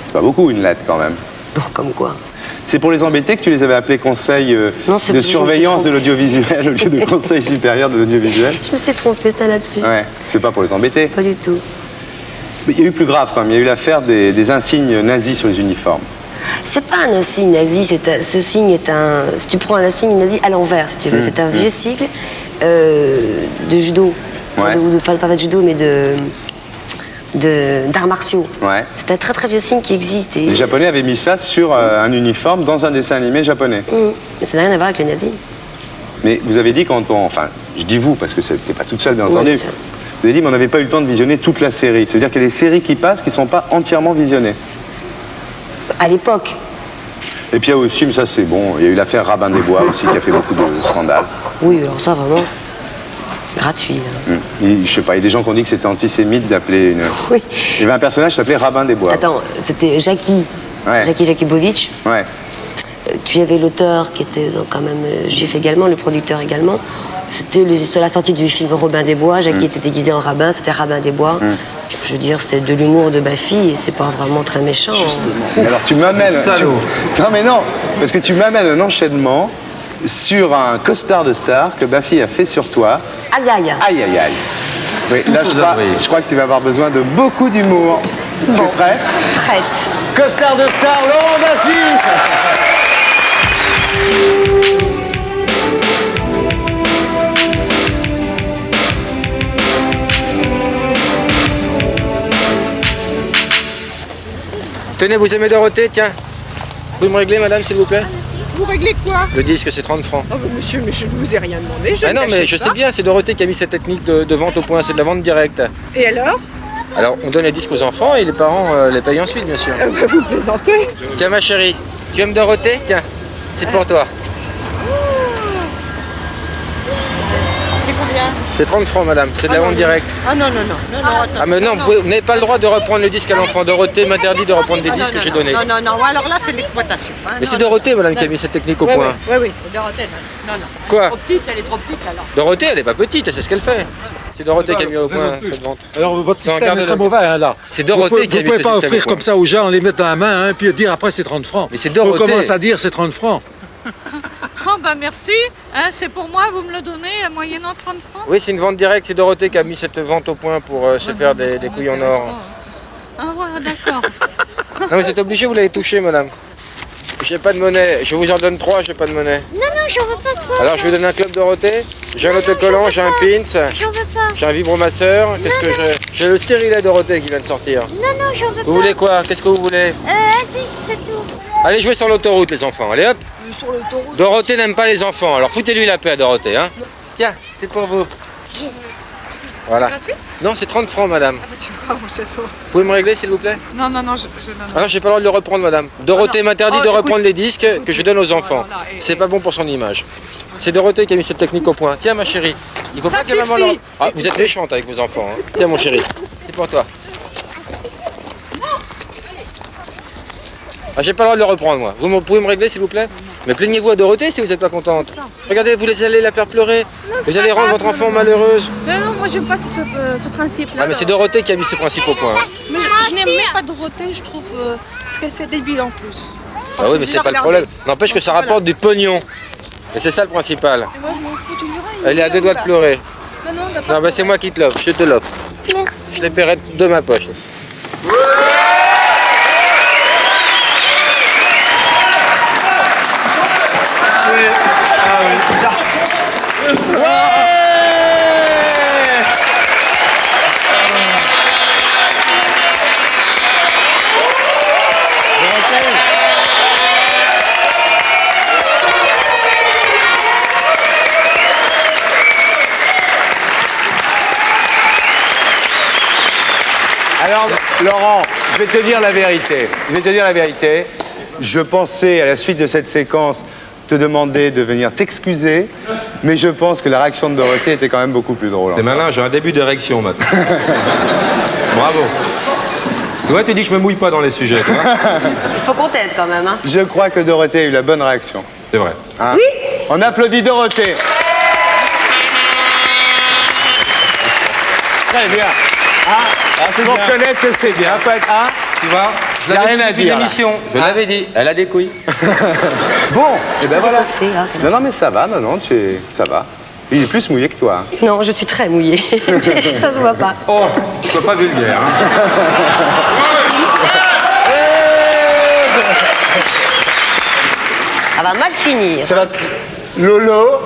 C'est pas beaucoup une lettre quand même. Donc comme quoi? C'est pour les embêter que tu les avais appelés conseil de surveillance de l'audiovisuel au lieu de conseil supérieur de l'audiovisuel. Je me suis trompée, ça lapsus. Ouais, c'est pas pour les embêter. Pas du tout. Mais il y a eu plus grave quand même, il y a eu l'affaire des insignes nazis sur les uniformes. C'est pas un insigne nazi, ce signe est un... Si tu prends un insigne nazi à l'envers, si tu veux, c'est un vieux sigle de judo. Pas de judo, mais d'arts martiaux. C'est un très très vieux signe qui existe. Les Japonais avaient mis ça sur un uniforme dans un dessin animé japonais. Mais ça n'a rien à voir avec les nazis. Mais vous avez dit quand on... Enfin, je dis vous, parce que c'était pas toute seule, bien entendu. Vous avez dit, mais on n'avait pas eu le temps de visionner toute la série. C'est-à-dire qu'il y a des séries qui passent qui ne sont pas entièrement visionnées. À l'époque. Et puis il y a aussi, mais ça c'est bon, il y a eu l'affaire Rabin des Bois aussi qui a fait beaucoup de scandales. Oui, alors ça vraiment... gratuit. Je sais pas, il y a des gens qui ont dit que c'était antisémite d'appeler une... Oui. Il y avait un personnage qui s'appelait Rabin des Bois. Attends, c'était Jackie. Jackie Jakubowicz. Ouais. Tu avais l'auteur qui était quand même juif également, le producteur également. C'était la sortie du film Robin des Bois. Jackie était déguisé en rabbin, c'était Rabin des Bois. Je veux dire, c'est de l'humour de Baffy et c'est pas vraiment très méchant. Justement. Alors tu m'amènes... Non mais non, parce que tu m'amènes un enchaînement sur un costard de star que Baffy a fait sur toi. Aïe aïe. Aïe aïe aïe. Oui, là je crois que tu vas avoir besoin de beaucoup d'humour. Tu es prête? Prête. Costard de star, Laurent Baffy. Tenez, vous aimez Dorothée, tiens. Vous pouvez me régler, madame, s'il vous plaît? Vous réglez quoi? Le disque, c'est 30 francs. Oh, monsieur, mais je ne vous ai rien demandé, je non, mais je sais bien, c'est Dorothée qui a mis cette technique de vente au point, c'est de la vente directe. Et alors? Alors, on donne les disques aux enfants et les parents les payent ensuite, bien sûr. Vous plaisantez? Tiens, ma chérie, tu aimes Dorothée? Tiens, c'est pour toi. C'est combien? combien? C'est 30 francs, madame. C'est de la vente directe. Ah non, non, non. Attends. Ah mais non, vous n'avez pas le droit de reprendre le disque à l'enfant. Dorothée m'interdit de reprendre des disques que j'ai donnés. Non, non, non. Alors là, c'est l'exploitation. Mais c'est Dorothée, madame, qui a mis cette technique au point. Oui, c'est Dorothée. Non, non. Quoi? Elle est trop petite, alors. Dorothée, elle est pas petite, elle sait ce qu'elle fait. C'est Dorothée qui a mis au point cette vente. Alors votre système est très mauvais, hein, là. C'est Dorothée qui a mis ce système au point. Vous pouvez pas offrir comme ça aux gens, les mettre dans la main, puis dire après c'est 30 francs. Mais c'est Dorothée. On commence à dire c'est 30 francs. Oh bah merci, hein, c'est pour moi, vous me le donnez moyennant 30 francs. Oui, c'est une vente directe, c'est Dorothée qui a mis cette vente au point pour se faire des couilles en or. Ah ouais, d'accord. Non mais c'est obligé, vous l'avez touché, madame. J'ai pas de monnaie, je vous en donne 3, j'ai pas de monnaie. Non, non, j'en veux pas 3. Alors je vous donne un club Dorothée, j'ai un autocollant, j'ai un pins, J'en veux pas. j'ai un vibromasseur, qu'est-ce que j'ai? J'ai le stérilet Dorothée qui vient de sortir. Non, non, j'en veux pas. Vous voulez quoi? Qu'est-ce que vous voulez? Un disque, c'est tout. Allez jouer sur l'autoroute les enfants, allez hop. Sur l'autoroute. Dorothée n'aime pas les enfants, alors foutez-lui la paix à Dorothée, hein. Tiens, c'est pour vous. Voilà. Non, c'est 30 francs, madame. Ah bah tu vois, mon château. Vous pouvez me régler, s'il vous plaît? Non, non, non, non. Alors, j'ai pas le droit de le reprendre, madame. Dorothée m'interdit de reprendre les disques que je donne aux enfants. C'est pas bon pour son image. C'est Dorothée qui a mis cette technique au point. Tiens, ma chérie. Il faut pas que maman le... Ah, vous êtes méchante avec vos enfants. Hein. Tiens, mon chéri. C'est pour toi. Ah, j'ai pas le droit de le reprendre, moi. Vous pouvez me régler, s'il vous plaît? Mais plaignez-vous à Dorothée si vous n'êtes pas contente. Regardez, vous allez la faire pleurer. Vous allez rendre votre enfant malheureuse. Non, non, moi j'aime pas ce principe-là. Ah, mais c'est Dorothée qui a mis ce principe au point. Mais je n'aime même pas Dorothée, je trouve ce qu'elle fait débile en plus. Ah oui, mais c'est pas le problème. N'empêche que ça rapporte du pognon. Et c'est ça le principal. Et moi je m'en fous, tu lui règles. Elle est à 2 doigts de pleurer. Non, non, Non, bah c'est moi qui te l'offre, je te l'offre. Merci. Je les paierai de ma poche. Alors, Laurent, je vais te dire la vérité. Je pensais, à la suite de cette séquence, te demander de venir t'excuser, mais je pense que la réaction de Dorothée était quand même beaucoup plus drôle. C'est malin, j'ai un début d'érection maintenant. Bravo. Tu vois, tu dis que je me mouille pas dans les sujets, tu vois. Il faut qu'on t'aide quand même, hein. Je crois que Dorothée a eu la bonne réaction. C'est vrai. Hein? Oui. On applaudit Dorothée. Très bien. Il faut reconnaître que c'est bien. Tu vois, je l'avais dit depuis l'émission. Je l'avais dit. Elle a des couilles. Bon, et ben voilà. Non, non, mais ça va, ça va. Il est plus mouillé que toi. Hein. Non, je suis très mouillée. Ça se voit pas. Oh, sois pas vulgaire. Hein. Ça va mal finir. Ça va. Lolo,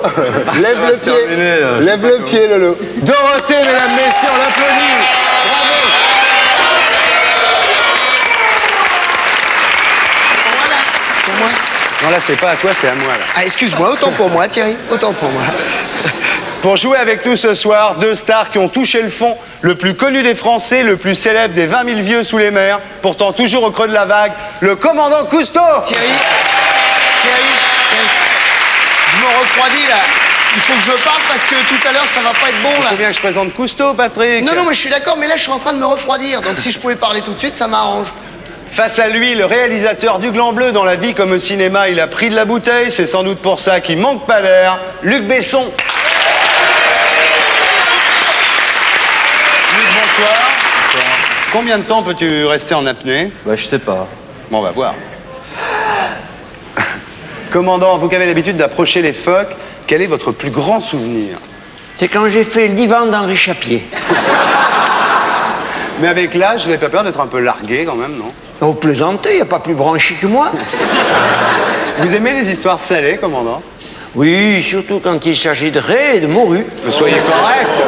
lève le pied. Lève le pied, Lolo. Dorothée, mesdames, messieurs, on l'applaudit. Bravo. C'est à moi. Non, là, c'est pas à toi, c'est à moi. Là. Ah, excuse-moi, autant pour moi, Thierry, autant pour moi. Pour jouer avec nous ce soir, 2 stars qui ont touché le fond, le plus connu des Français, le plus célèbre des 20 000 vieux sous les mers, pourtant toujours au creux de la vague, le commandant Cousteau. Thierry, je me refroidis là. Il faut que je parle parce que tout à l'heure ça va pas être bon là. Il faut bien que je présente Cousteau, Patrick. Non, mais je suis d'accord, mais là je suis en train de me refroidir. Donc si je pouvais parler tout de suite, ça m'arrange. Face à lui, le réalisateur du Gland Bleu, dans la vie comme au cinéma, il a pris de la bouteille, c'est sans doute pour ça qu'il manque pas d'air, Luc Besson. Luc, bonsoir. Bonsoir. Combien de temps peux-tu rester en apnée? Bah, je sais pas. Bon, on va voir. Commandant, vous qui avez l'habitude d'approcher les phoques, quel est votre plus grand souvenir? C'est quand j'ai fait le divan d'Henri Chapier. Mais avec l'âge, vous n'avez pas peur d'être un peu largué quand même, non? Vous plaisantez, il n'y a pas plus branché que moi. Vous aimez les histoires salées, commandant? Oui, surtout quand il s'agit de raies et de morues. Mais soyez correct.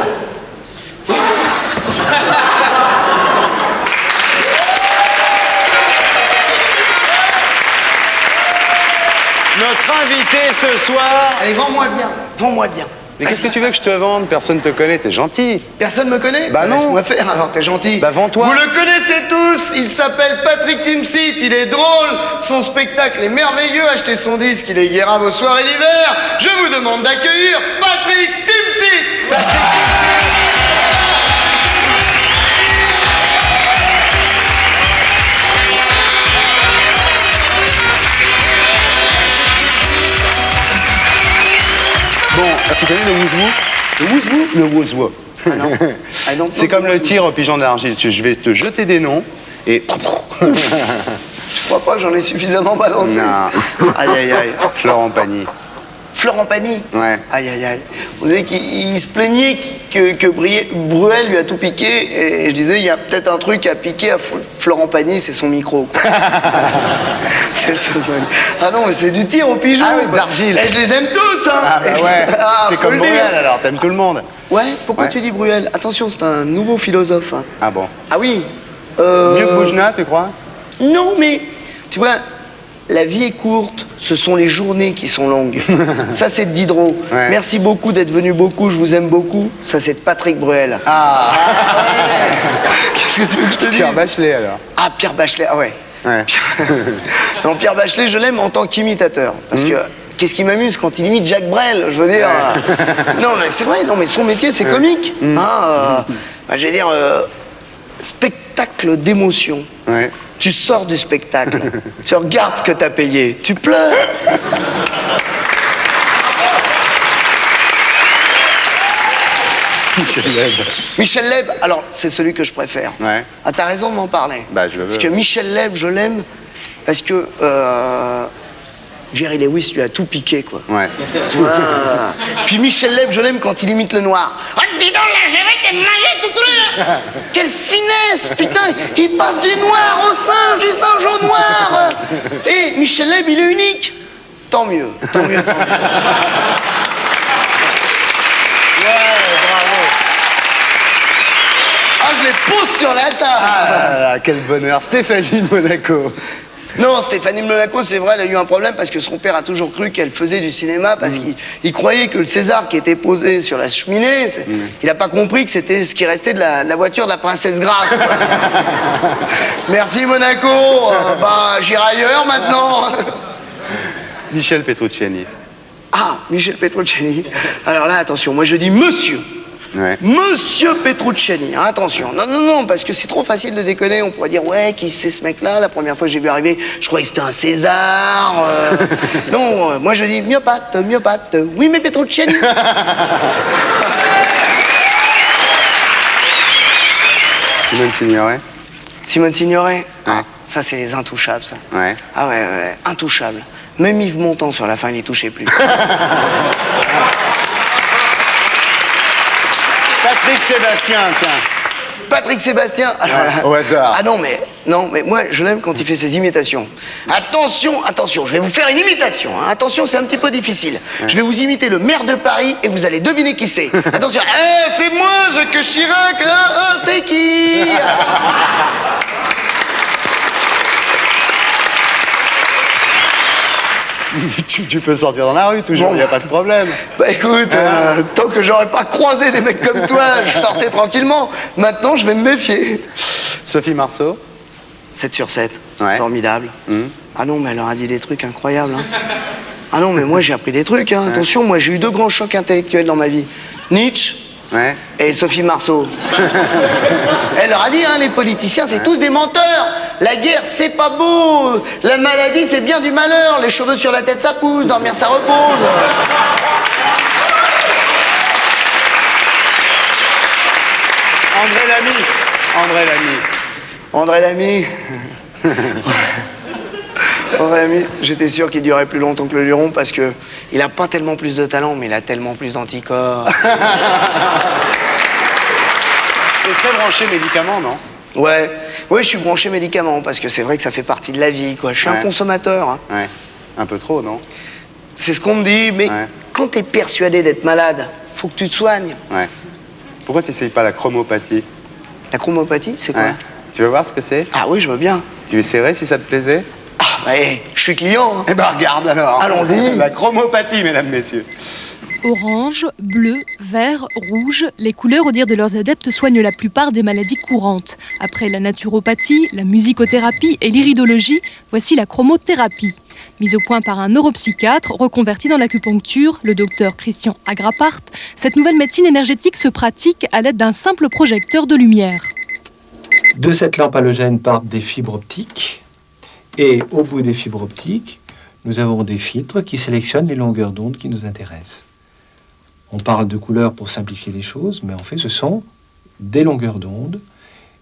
Notre invité ce soir... Allez, vends-moi bien, vends-moi bien. Mais qu'est-ce que tu veux que je te vende? Personne ne te connaît, t'es gentil. Personne me connaît? Bah non. Laisse-moi faire alors, t'es gentil. Bah vends-toi. Vous le connaissez tous, il s'appelle Patrick Timsit, il est drôle, son spectacle est merveilleux, achetez son disque, il est guérave aux soirées d'hiver. Je vous demande d'accueillir Patrick Timsit. Bon, tu connais le wouzou? Le wouzou? Le wouzou. Ah non. Ah non, C'est comme le tir au pigeon d'argile. Je vais te jeter des noms et... Je crois pas que j'en ai suffisamment balancé. Non. Aïe, aïe, aïe. Florent Pagny. Florent Pagny? Ouais. Aïe, aïe, aïe. On disait qu'il se plaignait que Bruel lui a tout piqué. Et je disais, il y a peut-être un truc à piquer à Florent Pagny, c'est son micro, quoi. C'est le seul truc. Ah non, mais c'est du tir au pigeon. Ah oui, d'argile. Et je les aime tous, hein. Ah bah ouais. T'es faut comme le dire. Bruel alors, t'aimes tout le monde. Ouais, pourquoi Ouais. tu dis Bruel? Attention, c'est un nouveau philosophe. Hein. Ah bon? Ah oui. Mieux que Boujna, tu crois? Non, mais tu vois, la vie est courte, ce sont les journées qui sont longues. Ça, c'est de Diderot. Ouais. Merci beaucoup d'être venu beaucoup, je vous aime beaucoup. Ça, c'est de Patrick Bruel. Ah, Qu'est-ce que tu veux que je te dise? Pierre Bachelet alors. Ah, Pierre Bachelet, ah ouais. Ouais. Non, Pierre Bachelet, je l'aime en tant qu'imitateur. Parce que qu'est-ce qui m'amuse quand il imite Jacques Brel? Je veux dire. Non, mais c'est vrai, non, mais son métier, c'est comique. Hein, bah, je veux dire, spectacle d'émotion. Ouais. Tu sors du spectacle, tu regardes ce que t'as payé, tu pleures. Michel Leb. Michel Leb, alors c'est celui que je préfère. Ouais. Ah, t'as raison de m'en parler. Bah, je le veux. Parce que Michel Leb, je l'aime parce que Jerry Lewis lui a tout piqué, quoi. Ouais. Tu vois, puis Michel Leb, je l'aime quand il imite le noir. Oh, dis donc, là, je vais te manger tout le... Quelle finesse, putain. Il passe du noir au singe, du singe au noir. Et Michel Leb, il est unique. Tant mieux, tant mieux, tant mieux. Ah, je les pose sur la table. Ah là là, quel bonheur. Stéphanie de Monaco. Non, Stéphanie de Monaco, c'est vrai, elle a eu un problème parce que son père a toujours cru qu'elle faisait du cinéma parce qu'il croyait que le César qui était posé sur la cheminée, il n'a pas compris que c'était ce qui restait de la voiture de la princesse Grace. Quoi. Merci Monaco, bah j'irai ailleurs maintenant. Michel Petrucciani. Ah, Michel Petrucciani. Alors là, attention, moi je dis monsieur. Ouais. Monsieur Petrucciani, hein, attention. Non, non, non, parce que c'est trop facile de déconner. On pourrait dire, ouais, qui c'est ce mec-là? La première fois que j'ai vu arriver, je croyais que c'était un César. Non, moi je dis, myopathe, myopathe. Oui, mais Petrucciani. Simone Signoret. Simone Signoret. Ouais. Ah, ça, c'est les intouchables, ça. Ouais. Ah ouais, ouais, intouchables. Même Yves Montand, sur la fin, il les touchait plus. Patrick Sébastien, tiens. Patrick Sébastien. Alors, Ouais, au hasard. Ah non, mais moi, je l'aime quand il fait ses imitations. Attention, attention, je vais vous faire une imitation. Hein. Attention, c'est un petit peu difficile. Ouais. Je vais vous imiter le maire de Paris et vous allez deviner qui c'est. Attention. C'est moi, Jacques Chirac. C'est qui? Tu peux sortir dans la rue toujours, il n'y a pas de problème. Bah écoute, tant que j'aurais pas croisé des mecs comme toi, je sortais tranquillement. Maintenant, je vais me méfier. Sophie Marceau. 7 sur 7. Ouais. Formidable. Ah non, mais elle leur a dit des trucs incroyables. Hein. Ah non, mais moi, j'ai appris des trucs. Hein. Ouais. Attention, moi, j'ai eu 2 grands chocs intellectuels dans ma vie. Nietzsche. Ouais. Et Sophie Marceau. Elle leur a dit, hein, les politiciens, c'est tous des menteurs. La guerre, c'est pas beau. La maladie, c'est bien du malheur. Les cheveux sur la tête, ça pousse. Dormir, ça repose. André Lamy. André Lamy. André Lamy. André Lamy, j'étais sûr qu'il durait plus longtemps que le Luron parce que il a pas tellement plus de talent, mais il a tellement plus d'anticorps. T'es très branché médicaments, non? Ouais, je suis branché médicaments parce que c'est vrai que ça fait partie de la vie, quoi. Je suis un consommateur. Hein. Ouais, un peu trop, non? C'est ce qu'on me dit, mais quand t'es persuadé d'être malade, faut que tu te soignes. Ouais. Pourquoi t'essayes pas la chromopathie? La chromopathie, c'est quoi? Tu veux voir ce que c'est? Ah oui, je veux bien. Tu essaierais si ça te plaisait? Ah, bah, je suis client. Hein. Eh ben, regarde alors. Allons-y. La chromopathie, mesdames, messieurs. Orange, bleu, vert, rouge, les couleurs, au dire de leurs adeptes, soignent la plupart des maladies courantes. Après la naturopathie, la musicothérapie et l'iridologie, voici la chromothérapie. Mise au point par un neuropsychiatre reconverti dans l'acupuncture, le docteur Christian Agrapart, cette nouvelle médecine énergétique se pratique à l'aide d'un simple projecteur de lumière. De cette lampe halogène partent des fibres optiques. Et au bout des fibres optiques, nous avons des filtres qui sélectionnent les longueurs d'onde qui nous intéressent. On parle de couleurs pour simplifier les choses, mais en fait, ce sont des longueurs d'onde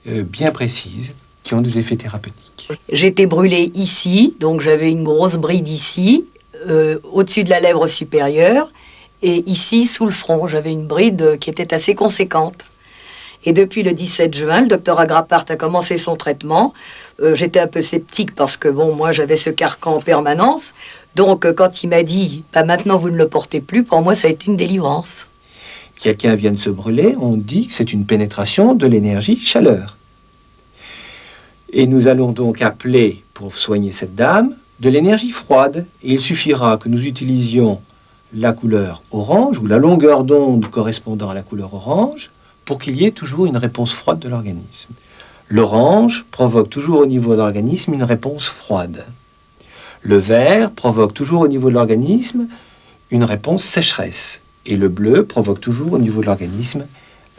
bien précises qui ont des effets thérapeutiques. J'étais brûlée ici, donc j'avais une grosse bride ici, au-dessus de la lèvre supérieure, et ici, sous le front, j'avais une bride qui était assez conséquente. Et depuis le 17 juin, le docteur Agrapart a commencé son traitement. J'étais un peu sceptique parce que, bon, moi, j'avais ce carcan en permanence. Donc, quand il m'a dit bah, « maintenant, vous ne le portez plus », pour moi, ça a été une délivrance. Quelqu'un vient de se brûler, on dit que c'est une pénétration de l'énergie chaleur. Et nous allons donc appeler, pour soigner cette dame, de l'énergie froide. Et il suffira que nous utilisions la couleur orange, ou la longueur d'onde correspondant à la couleur orange, pour qu'il y ait toujours une réponse froide de l'organisme. L'orange provoque toujours au niveau de l'organisme une réponse froide. Le vert provoque toujours au niveau de l'organisme une réponse sécheresse. Et le bleu provoque toujours au niveau de l'organisme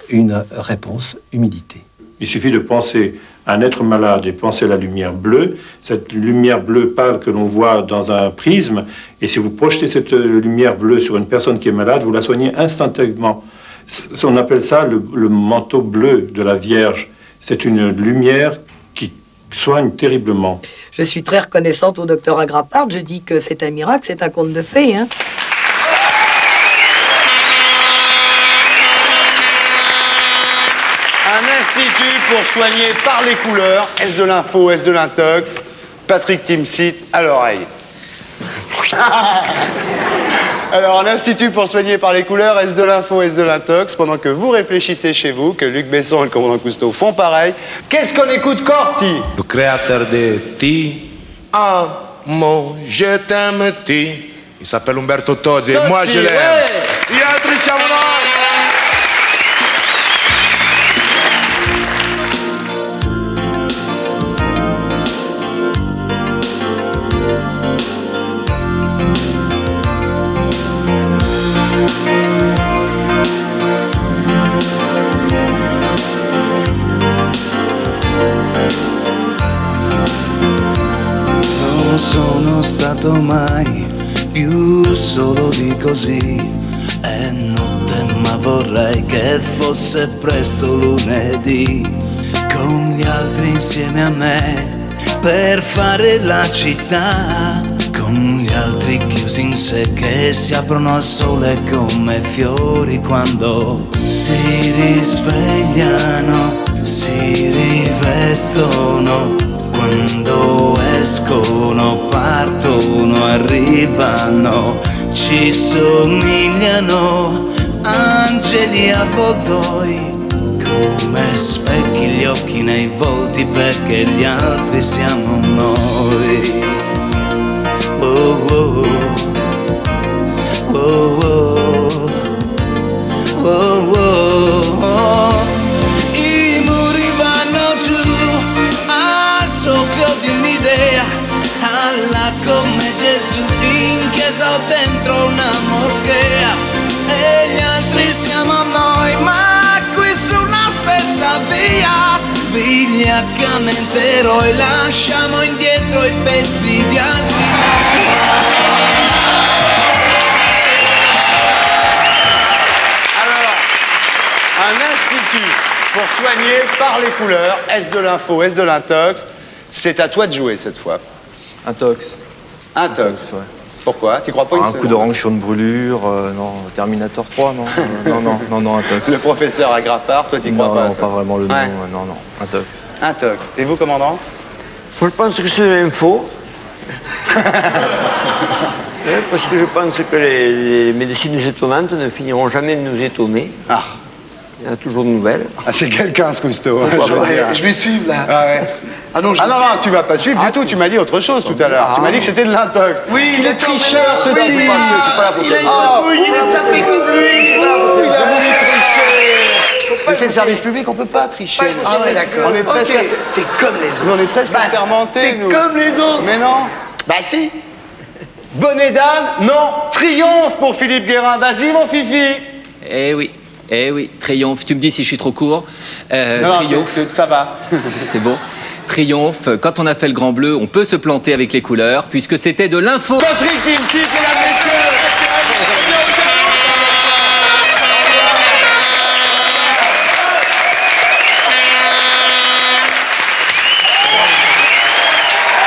une réponse humidité. Il suffit de penser à un être malade et penser à la lumière bleue, cette lumière bleue pâle que l'on voit dans un prisme, et si vous projetez cette lumière bleue sur une personne qui est malade, vous la soignez instantanément. On appelle ça le manteau bleu de la Vierge. C'est une lumière qui soigne terriblement. Je suis très reconnaissante au docteur Agrapart. Je dis que c'est un miracle, c'est un conte de fées. Hein. Un institut pour soigner par les couleurs. Est-ce de l'info, est-ce de l'intox? Patrick Timsit à l'oreille. Alors, un institut pour soigner par les couleurs, est-ce de l'info, est-ce de l'intox? Pendant que vous réfléchissez chez vous, que Luc Besson et le commandant Cousteau font pareil, qu'est-ce qu'on écoute, Corti? Le créateur de Ti, amo, je t'aime Ti. Il s'appelle Umberto Tozzi, et moi je l'aime. Ouais. Gli altri siamo noi. Non sono stato mai più solo di così. È notte ma vorrei che fosse presto lunedì, con gli altri insieme a me per fare la città, con gli altri chiusi in sé che si aprono al sole come fiori quando si risvegliano, si rivestono, quando escono, partono, arrivano, ci somigliano angeli avvoltoi, come specchi gli occhi nei volti perché gli altri siamo noi. Oh, oh, oh, oh, oh, oh, oh. I muri vanno giù al soffio di un'idea, alla come Gesù in chiesa o dentro una moschea, e gli altri siamo noi, ma qui sulla stessa via vigliaccamente eroi lasciamo indietro i pezzi di altri. Alors, un institut pour soigner par les couleurs, est-ce de l'info, est-ce de l'intox? C'est à toi de jouer cette fois. Intox. Intox, ouais. Pourquoi? Tu crois pas une Un seconde? coup d'orange sur une brûlure, non, Terminator 3, non. non, Intox. Le professeur Agrapart, toi tu crois pas? Non, pas vraiment le nom, Ouais. non, Intox. Intox. Et vous, commandant? Je pense que c'est l'info. Parce que je pense que les médecines étonnantes ne finiront jamais de nous étonner. Ah. Il y a toujours de nouvelles. Ah, c'est quelqu'un, ce Cousteau. Je vais suivre là. Ah ouais. Ah non, non, tu vas pas suivre du tout. Tu m'as dit autre chose tout à l'heure. Tu m'as dit que c'était de l'intox. Oui, il est tricheur, ce type. Il est sapé comme lui. Il a voulu tricher. Mais c'est le service public, on peut pas tricher. Ah ouais, d'accord. On est presque. T'es comme les autres. On est presque assermentés, nous. T'es comme les autres. Mais non. Bah si. Bonnet d'âne? Non. Triomphe pour Philippe Guérin. Vas-y, mon Fifi. Eh oui, triomphe. Tu me dis si je suis trop court. Non, triomphe. ça va. C'est bon. Triomphe. Quand on a fait le Grand Bleu, on peut se planter avec les couleurs, puisque c'était de l'info. Patrick Timsit, mesdames, messieurs.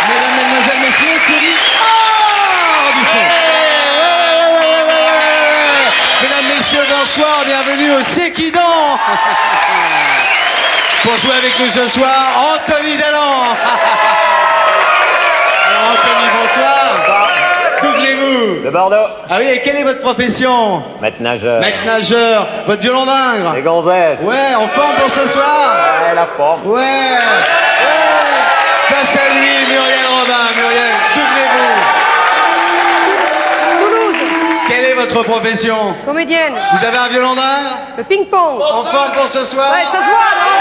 Mesdames, mesdemoiselles, messieurs, Thierry. Mesdames, messieurs, bonsoir, bienvenue au Séquidan. Pour jouer avec nous ce soir, Anthony Dalland. Alors Anthony, bonsoir. D'où venez-vous? De Bordeaux. Ah oui, et quelle est votre profession? Maître nageur. Maître nageur. Votre violon d'ingre? Les gonzesses. Ouais, en forme pour ce soir? Ouais, la forme. Ouais. Face à lui, Muriel Robin. Muriel, d'où venez-vous? Toulouse. Quelle est votre profession? Comédienne. Vous avez un violon d'ingre? Le ping-pong. En forme pour ce soir? Ouais, ça se voit, non?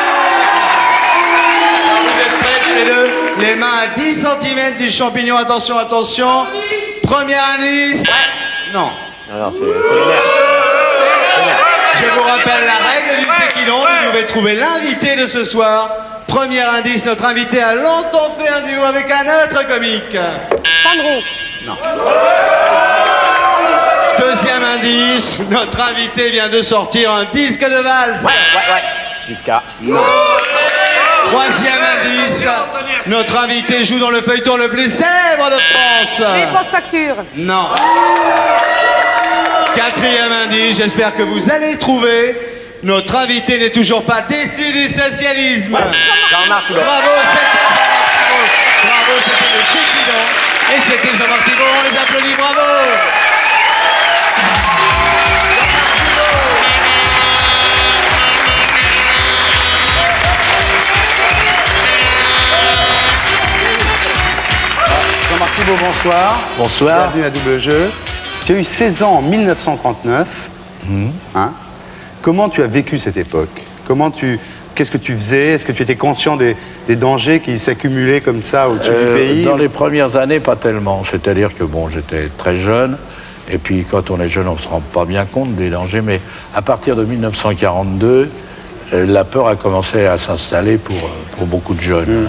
Alors, vous êtes prêts tous les deux? Les mains à 10 cm du champignon. Attention, attention. Premier indice. Non. Non, c'est les nerfs. Je vous rappelle la règle du Séquilon. Vous devez trouver l'invité de ce soir. Premier indice, notre invité a longtemps fait un duo avec un autre comique. Sandro. Non. Deuxième indice, notre invité vient de sortir un disque de valse. Ouais. Jusqu'à. Non. Troisième indice, notre invité joue dans le feuilleton le plus célèbre de France. Les fausses factures. Non. Quatrième indice, j'espère que vous allez trouver. Notre invité n'est toujours pas déçu du socialisme. Jean-Marc Thibault. Bravo, c'était Jean-Marc Thibault. Bravo, c'était le Séquilon. Et c'était Jean-Marc Thibault, on les applaudit, bravo. Jean-Marc Thibault, bonsoir. Bonsoir. Bienvenue à Double Jeu. Tu as eu 16 ans en 1939. Hein? Comment tu as vécu cette époque? Qu'est-ce que tu faisais? Est-ce que tu étais conscient des dangers qui s'accumulaient comme ça au-dessus du pays? Dans les premières années, pas tellement. C'est-à-dire que bon, j'étais très jeune. Et puis quand on est jeune, on ne se rend pas bien compte des dangers. Mais à partir de 1942, la peur a commencé à s'installer pour beaucoup de jeunes.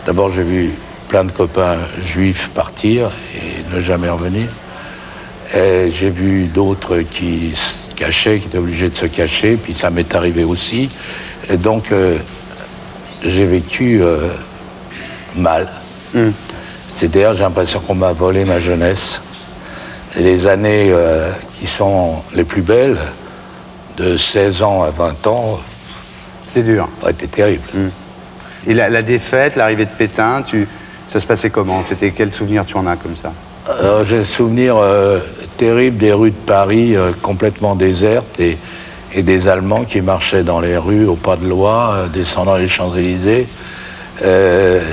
D'abord, j'ai vu plein de copains juifs partir et ne jamais revenir. Et j'ai vu d'autres qui se cachaient, qui étaient obligés de se cacher. Puis ça m'est arrivé aussi. Et donc, j'ai vécu mal. C'est-à-dire, j'ai l'impression qu'on m'a volé ma jeunesse. Et les années qui sont les plus belles, de 16 ans à 20 ans, c'était dur. C'était terrible. Et la défaite, l'arrivée de Pétain, ça se passait comment? Quel souvenir tu en as comme ça? J'ai le souvenir terrible des rues de Paris complètement désertes et des Allemands qui marchaient dans les rues au pas de loi, descendant les Champs-Élysées.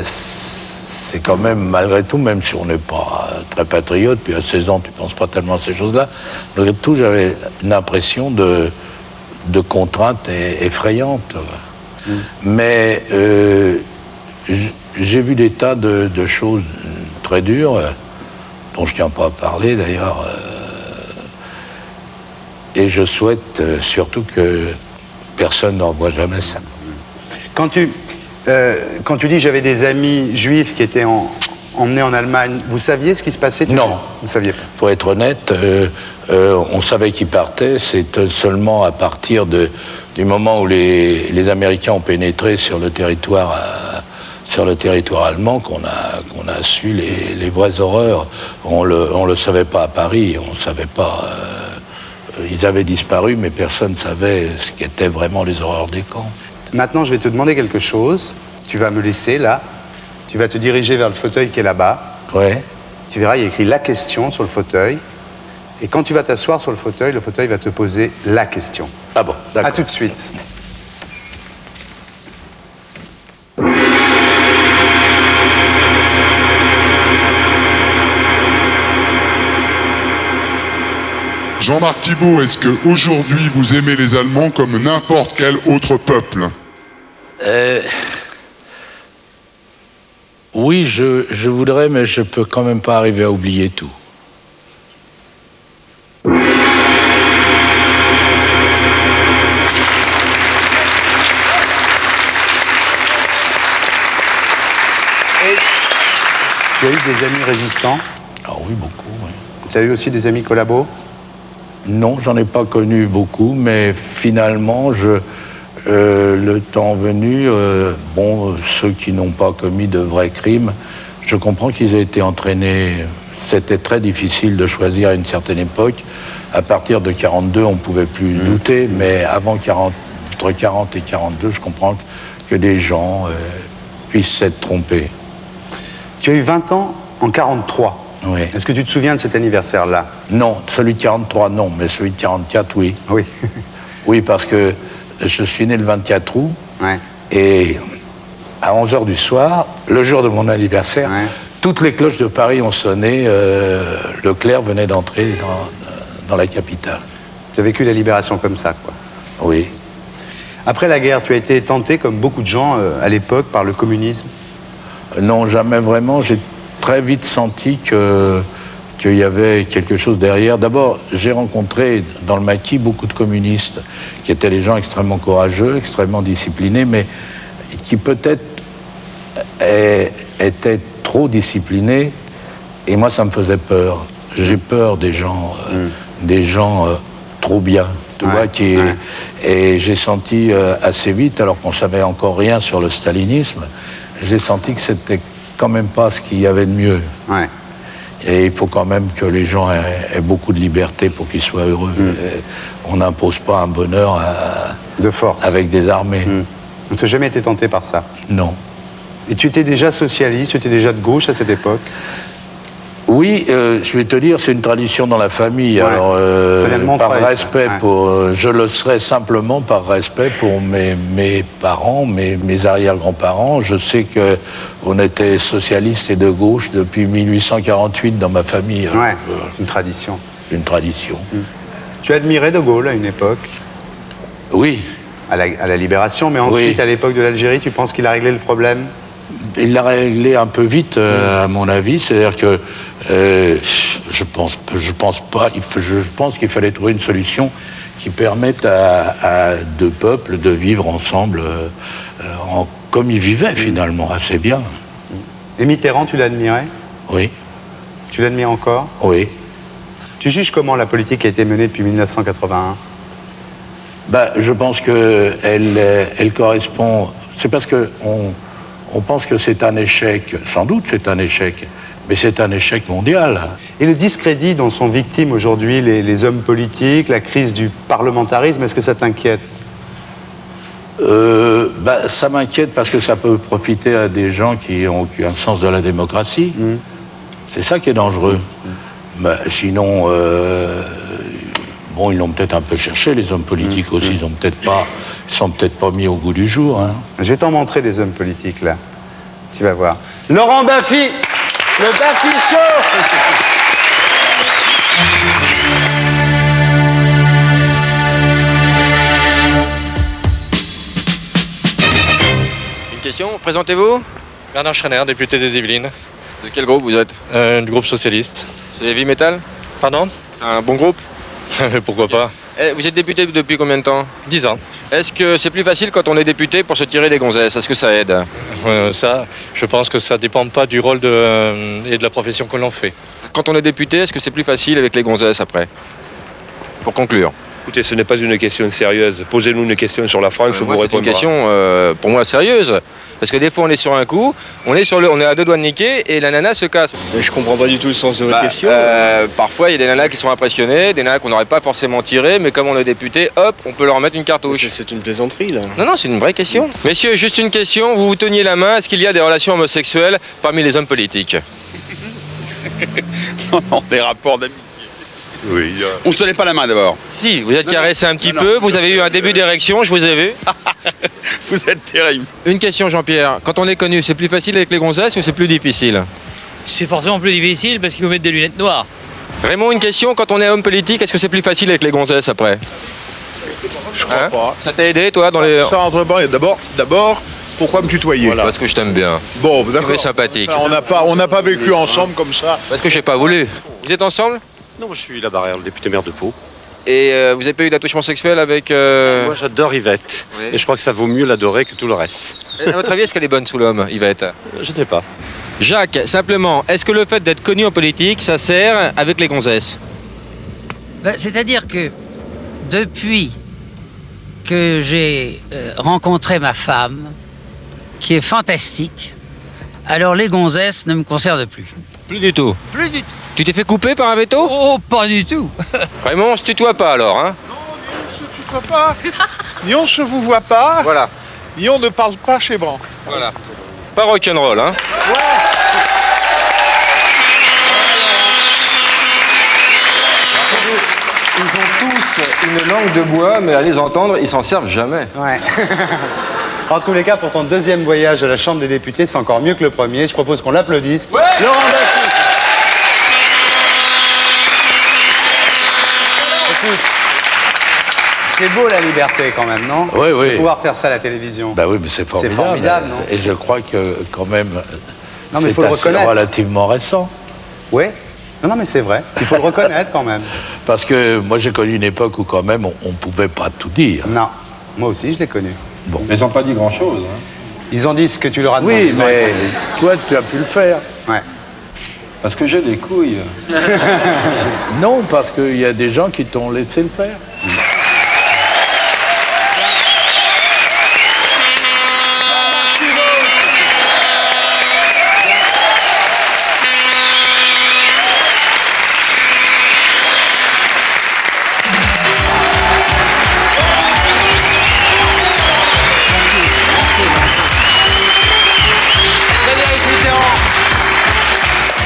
C'est quand même, malgré tout, même si on n'est pas très patriote, puis à 16 ans, tu ne penses pas tellement à ces choses-là, malgré tout, j'avais une impression de contrainte effrayante. Mais j'ai vu des tas de choses très dures, dont je ne tiens pas à parler d'ailleurs. Et je souhaite surtout que personne n'en voit jamais ça. Quand tu dis j'avais des amis juifs qui étaient emmenés en Allemagne, vous saviez ce qui se passait? Non. Vous ne saviez pas? Il faut être honnête, on savait qu'ils partaient, c'est seulement à partir du moment où les Américains ont pénétré sur le territoire allemand qu'on a su les vraies horreurs. On le savait pas à Paris, on savait pas. Ils avaient disparu, mais personne ne savait ce qu'étaient vraiment les horreurs des camps. Maintenant, je vais te demander quelque chose. Tu vas me laisser là. Tu vas te diriger vers le fauteuil qui est là-bas. Ouais. Tu verras, il y a écrit la question sur le fauteuil. Et quand tu vas t'asseoir sur le fauteuil va te poser la question. Ah bon, d'accord. À tout de suite. Jean-Marc Thibault, est-ce qu'aujourd'hui vous aimez les Allemands comme n'importe quel autre peuple? Oui, je voudrais, mais je peux quand même pas arriver à oublier tout. des amis résistants? Ah oui, beaucoup, oui. Tu as eu aussi des amis collabos? Non, j'en ai pas connu beaucoup, mais finalement, le temps venu, ceux qui n'ont pas commis de vrais crimes, je comprends qu'ils aient été entraînés. C'était très difficile de choisir à une certaine époque. À partir de 42, on ne pouvait plus douter, mais entre 40 et 42, je comprends que des gens puissent s'être trompés. Tu as eu 20 ans en 43. Oui. Est-ce que tu te souviens de cet anniversaire-là? Non, celui de 43, non, mais celui de 44, oui. Oui. Oui, parce que je suis né le 24 août, et à 11h du soir, le jour de mon anniversaire, toutes les cloches de Paris ont sonné, Leclerc venait d'entrer dans la capitale. Tu as vécu la libération comme ça, quoi? Oui. Après la guerre, tu as été tenté, comme beaucoup de gens à l'époque, par le communisme? Non, jamais vraiment. J'ai très vite senti qu'il y avait quelque chose derrière. D'abord, j'ai rencontré dans le maquis beaucoup de communistes qui étaient des gens extrêmement courageux, extrêmement disciplinés, mais qui peut-être étaient trop disciplinés. Et moi, ça me faisait peur. J'ai peur des gens, trop bien. Tu vois, et j'ai senti assez vite, alors qu'on savait encore rien sur le stalinisme, j'ai senti que c'était quand même pas ce qu'il y avait de mieux. Et il faut quand même que les gens aient beaucoup de liberté pour qu'ils soient heureux. On n'impose pas un bonheur de force avec des armées. Tu n'as jamais été tenté par ça? Non. Et tu étais déjà socialiste, tu étais déjà de gauche à cette époque? Oui, je vais te dire, c'est une tradition dans la famille. Alors, par respect pour, je le serai simplement par respect pour mes parents, mes arrière-grands-parents. Je sais que on était socialiste et de gauche depuis 1848 dans ma famille. C'est une tradition. Une tradition. Tu admirais De Gaulle à une époque? Oui. À la Libération, mais ensuite, à l'époque de l'Algérie, tu penses qu'il a réglé le problème? Il l'a réglé un peu vite, à mon avis. C'est-à-dire que je pense qu'il fallait trouver une solution qui permette à deux peuples de vivre ensemble comme ils vivaient finalement, assez bien. Et Mitterrand, tu l'admirais? Oui. Tu l'admires encore? Oui. Tu juges comment la politique qui a été menée depuis 1981? Je pense qu'elle correspond... C'est parce qu'on pense que c'est un échec. Sans doute c'est un échec, mais c'est un échec mondial. Et le discrédit dont sont victimes aujourd'hui les hommes politiques, la crise du parlementarisme, est-ce que ça t'inquiète? Ça m'inquiète parce que ça peut profiter à des gens qui ont un sens de la démocratie. C'est ça qui est dangereux. Sinon, ils l'ont peut-être un peu cherché, les hommes politiques aussi, ils sont peut-être pas mis au goût du jour. Hein. Je vais t'en montrer des hommes politiques, là. Tu vas voir. Laurent Baffy, le Baffy Show. Une question, présentez-vous. Bernard Schreiner, député des Yvelines. De quel groupe vous êtes? Du groupe socialiste. C'est Heavy Metal? Pardon? C'est un bon groupe? Pourquoi pas? Vous êtes député depuis combien de temps? 10 ans. Est-ce que c'est plus facile quand on est député pour se tirer des gonzesses? Est-ce que ça aide? Ça, je pense que ça dépend pas du rôle et de la profession que l'on fait. Quand on est député, est-ce que c'est plus facile avec les gonzesses après? Pour conclure. Écoutez, ce n'est pas une question sérieuse. Posez-nous une question sur la France, vous répondra. C'est une question, pour moi, sérieuse. Parce que des fois, on est sur un coup, on est à deux doigts de niquer et la nana se casse. Mais je comprends pas du tout le sens de votre question. Parfois, il y a des nanas qui sont impressionnés, des nanas qu'on n'aurait pas forcément tirées, mais comme on est député, hop, on peut leur mettre une cartouche. C'est une plaisanterie, là. Non, c'est une vraie question. Messieurs, juste une question. Vous vous teniez la main. Est-ce qu'il y a des relations homosexuelles parmi les hommes politiques? Non, des rapports d'amitié. Oui. On ne se tenait pas la main d'abord. Si, vous êtes caressé un petit peu, vous avez eu un début d'érection, je vous ai vu. Vous êtes terrible. Une question, Jean-Pierre. Quand on est connu, c'est plus facile avec les gonzesses ou c'est plus difficile? C'est forcément plus difficile parce qu'il faut mettre des lunettes noires. Raymond, une question. Quand on est homme politique, est-ce que c'est plus facile avec les gonzesses après? Je crois pas. Ça t'a aidé, toi, dans les... Ça rentre pas. D'abord, pourquoi me tutoyer? Voilà. Parce que je t'aime bien. Bon, d'accord. Tu es sympathique. On n'a pas vécu ensemble comme ça. Parce que j'ai pas voulu. Vous êtes ensemble? Non, je suis la barrière, le député maire de Pau. Et vous n'avez pas eu d'attouchement sexuel avec... Moi, j'adore Yvette. Oui. Et je crois que ça vaut mieux l'adorer que tout le reste. À votre avis, est-ce qu'elle est bonne sous l'homme, Yvette? Je ne sais pas. Jacques, simplement, est-ce que le fait d'être connu en politique, ça sert avec les gonzesses? C'est-à-dire que depuis que j'ai rencontré ma femme, qui est fantastique, alors les gonzesses ne me concernent plus. Plus du tout. Plus du tout. Tu t'es fait couper par un veto? Oh, pas du tout. Raymond, on se tutoie pas alors, hein? On se tutoie pas, ni on se vous voit pas, voilà. Ni on ne parle pas chez Bran. Voilà. Pas rock'n'roll, hein? Ils ont tous une langue de bois, mais à les entendre, ils s'en servent jamais. Ouais. En tous les cas, pour ton deuxième voyage à la Chambre des députés, c'est encore mieux que le premier. Je propose qu'on l'applaudisse. Ouais. Laurent Baffie. Écoute, c'est beau la liberté quand même, non? Oui, oui. De pouvoir faire ça à la télévision. Bah oui, mais c'est formidable. C'est formidable, non? Et je crois que quand même, non, mais c'est faut le assez reconnaître. relativement récent. Oui. Non, mais c'est vrai. Il faut le reconnaître quand même. Parce que moi, j'ai connu une époque où quand même, on ne pouvait pas tout dire. Non. Moi aussi, je l'ai connu. Bon. Mais ils n'ont pas dit grand-chose. Hein. Ils ont dit ce que tu leur as demandé. Oui, mais toi, tu as pu le faire. Ouais. Parce que j'ai des couilles. Non, parce qu'il y a des gens qui t'ont laissé le faire.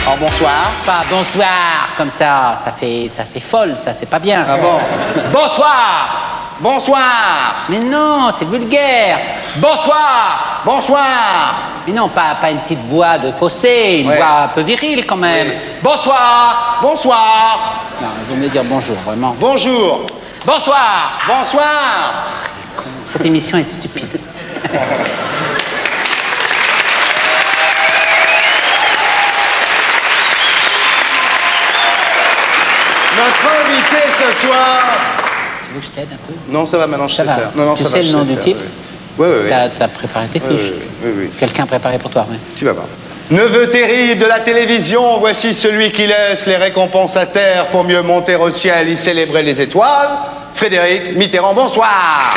Alors, bonsoir. Pas bonsoir, comme ça fait folle, ça, c'est pas bien. Ah bon? Bonsoir. Bonsoir. Mais non, c'est vulgaire. Bonsoir. Bonsoir. Mais non, pas une petite voix de fossé, une Ouais. voix un peu virile quand même. Oui. Bonsoir. Bonsoir. Non, il vaut mieux dire bonjour, vraiment. Bonjour. Bonsoir. Bonsoir. Cette émission est stupide. Notre invité ce soir. Tu veux que je t'aide un peu? Non, ça va maintenant, je sais faire. Non, Tu ça sais va, le je nom sais du faire, type? Oui, oui, oui. T'as préparé tes fiches? Oui. Quelqu'un a préparé pour toi, oui. Tu vas voir. Neveu terrible de la télévision, voici celui qui laisse les récompenses à terre pour mieux monter au ciel y célébrer les étoiles. Frédéric Mitterrand, bonsoir.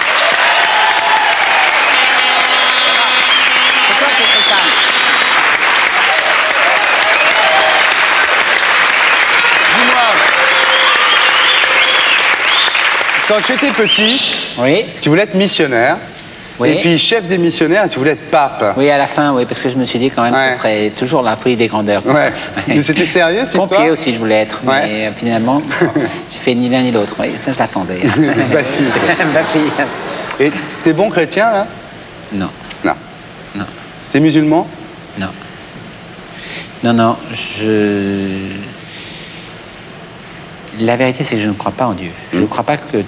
Dis-moi, quand tu étais petit, oui. Tu voulais être missionnaire. Oui. Et puis chef des missionnaires, tu voulais être pape. Oui, à la fin, oui, parce que je me suis dit quand même que ce serait toujours la folie des grandeurs. Ouais. Mais c'était sérieux cette histoire? Pompier aussi, je voulais être. Ouais. Mais finalement, j'ai fait ni l'un ni l'autre. Oui, ça, je l'attendais. Baffie. Baffie. Et t'es bon chrétien, là? Non. Non. Non. T'es musulman? Non. Non, La vérité, c'est que je ne crois pas en Dieu. Je ne crois pas que...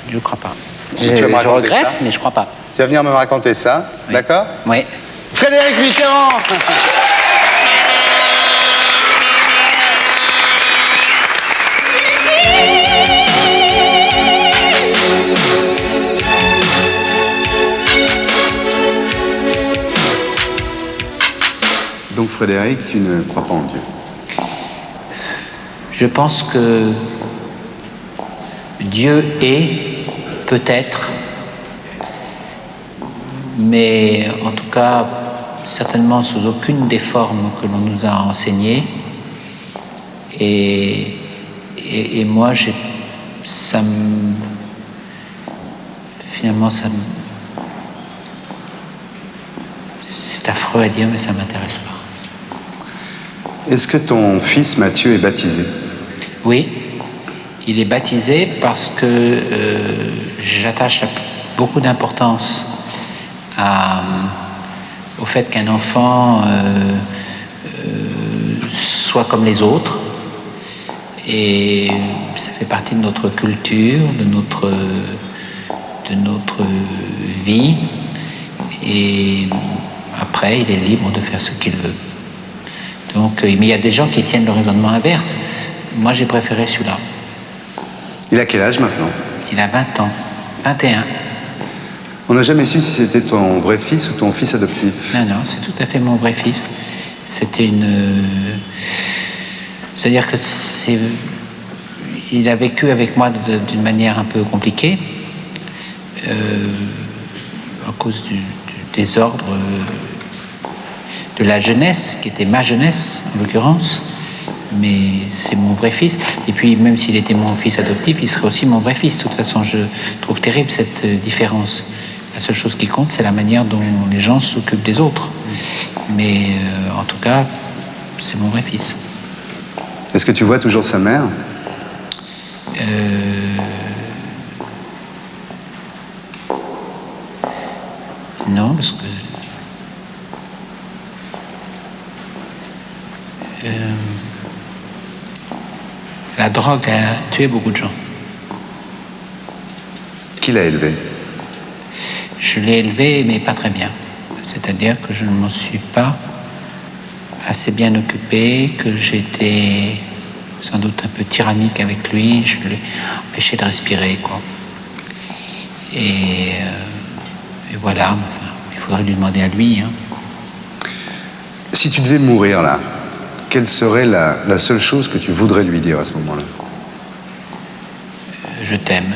Je ne crois pas. Tu vas me Je raconter regrette, ça? mais je ne crois pas. Tu vas venir me raconter ça, Oui. d'accord? Oui. Frédéric Mitterrand. Donc Frédéric, tu ne crois pas en Dieu? Je pense que Dieu est, peut-être, mais en tout cas, certainement sous aucune des formes que l'on nous a enseignées. Et moi, finalement, c'est affreux à dire, mais ça ne m'intéresse pas. Est-ce que ton fils Mathieu est baptisé? Oui, il est baptisé parce que j'attache beaucoup d'importance au fait qu'un enfant soit comme les autres. Et ça fait partie de notre culture, de notre vie. Et après, il est libre de faire ce qu'il veut. Donc, mais il y a des gens qui tiennent le raisonnement inverse. Moi, j'ai préféré celui-là. Il a quel âge maintenant? Il a 20 ans. 21. On n'a jamais su si c'était ton vrai fils ou ton fils adoptif. Non, c'est tout à fait mon vrai fils. C'était c'est-à-dire que il a vécu avec moi d'une manière un peu compliquée, à cause du désordre de la jeunesse, qui était ma jeunesse en l'occurrence, mais c'est mon vrai fils. Et puis même s'il était mon fils adoptif, il serait aussi mon vrai fils. De toute façon, je trouve terrible cette différence. La seule chose qui compte, c'est la manière dont les gens s'occupent des autres. Mais en tout cas, c'est mon vrai fils. Est-ce que tu vois toujours sa mère ? Non, parce que la drogue a tué beaucoup de gens. Qui l'a élevé ? Je l'ai élevé, mais pas très bien. C'est-à-dire que je ne m'en suis pas assez bien occupé, que j'étais sans doute un peu tyrannique avec lui, je l'ai empêché de respirer, quoi. Et voilà, enfin, il faudrait lui demander à lui. Hein. Si tu devais mourir là, quelle serait la seule chose que tu voudrais lui dire à ce moment-là ? Je t'aime.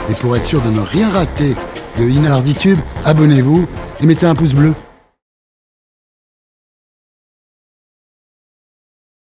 Et pour être sûr de ne rien rater de Inarditube, abonnez-vous et mettez un pouce bleu.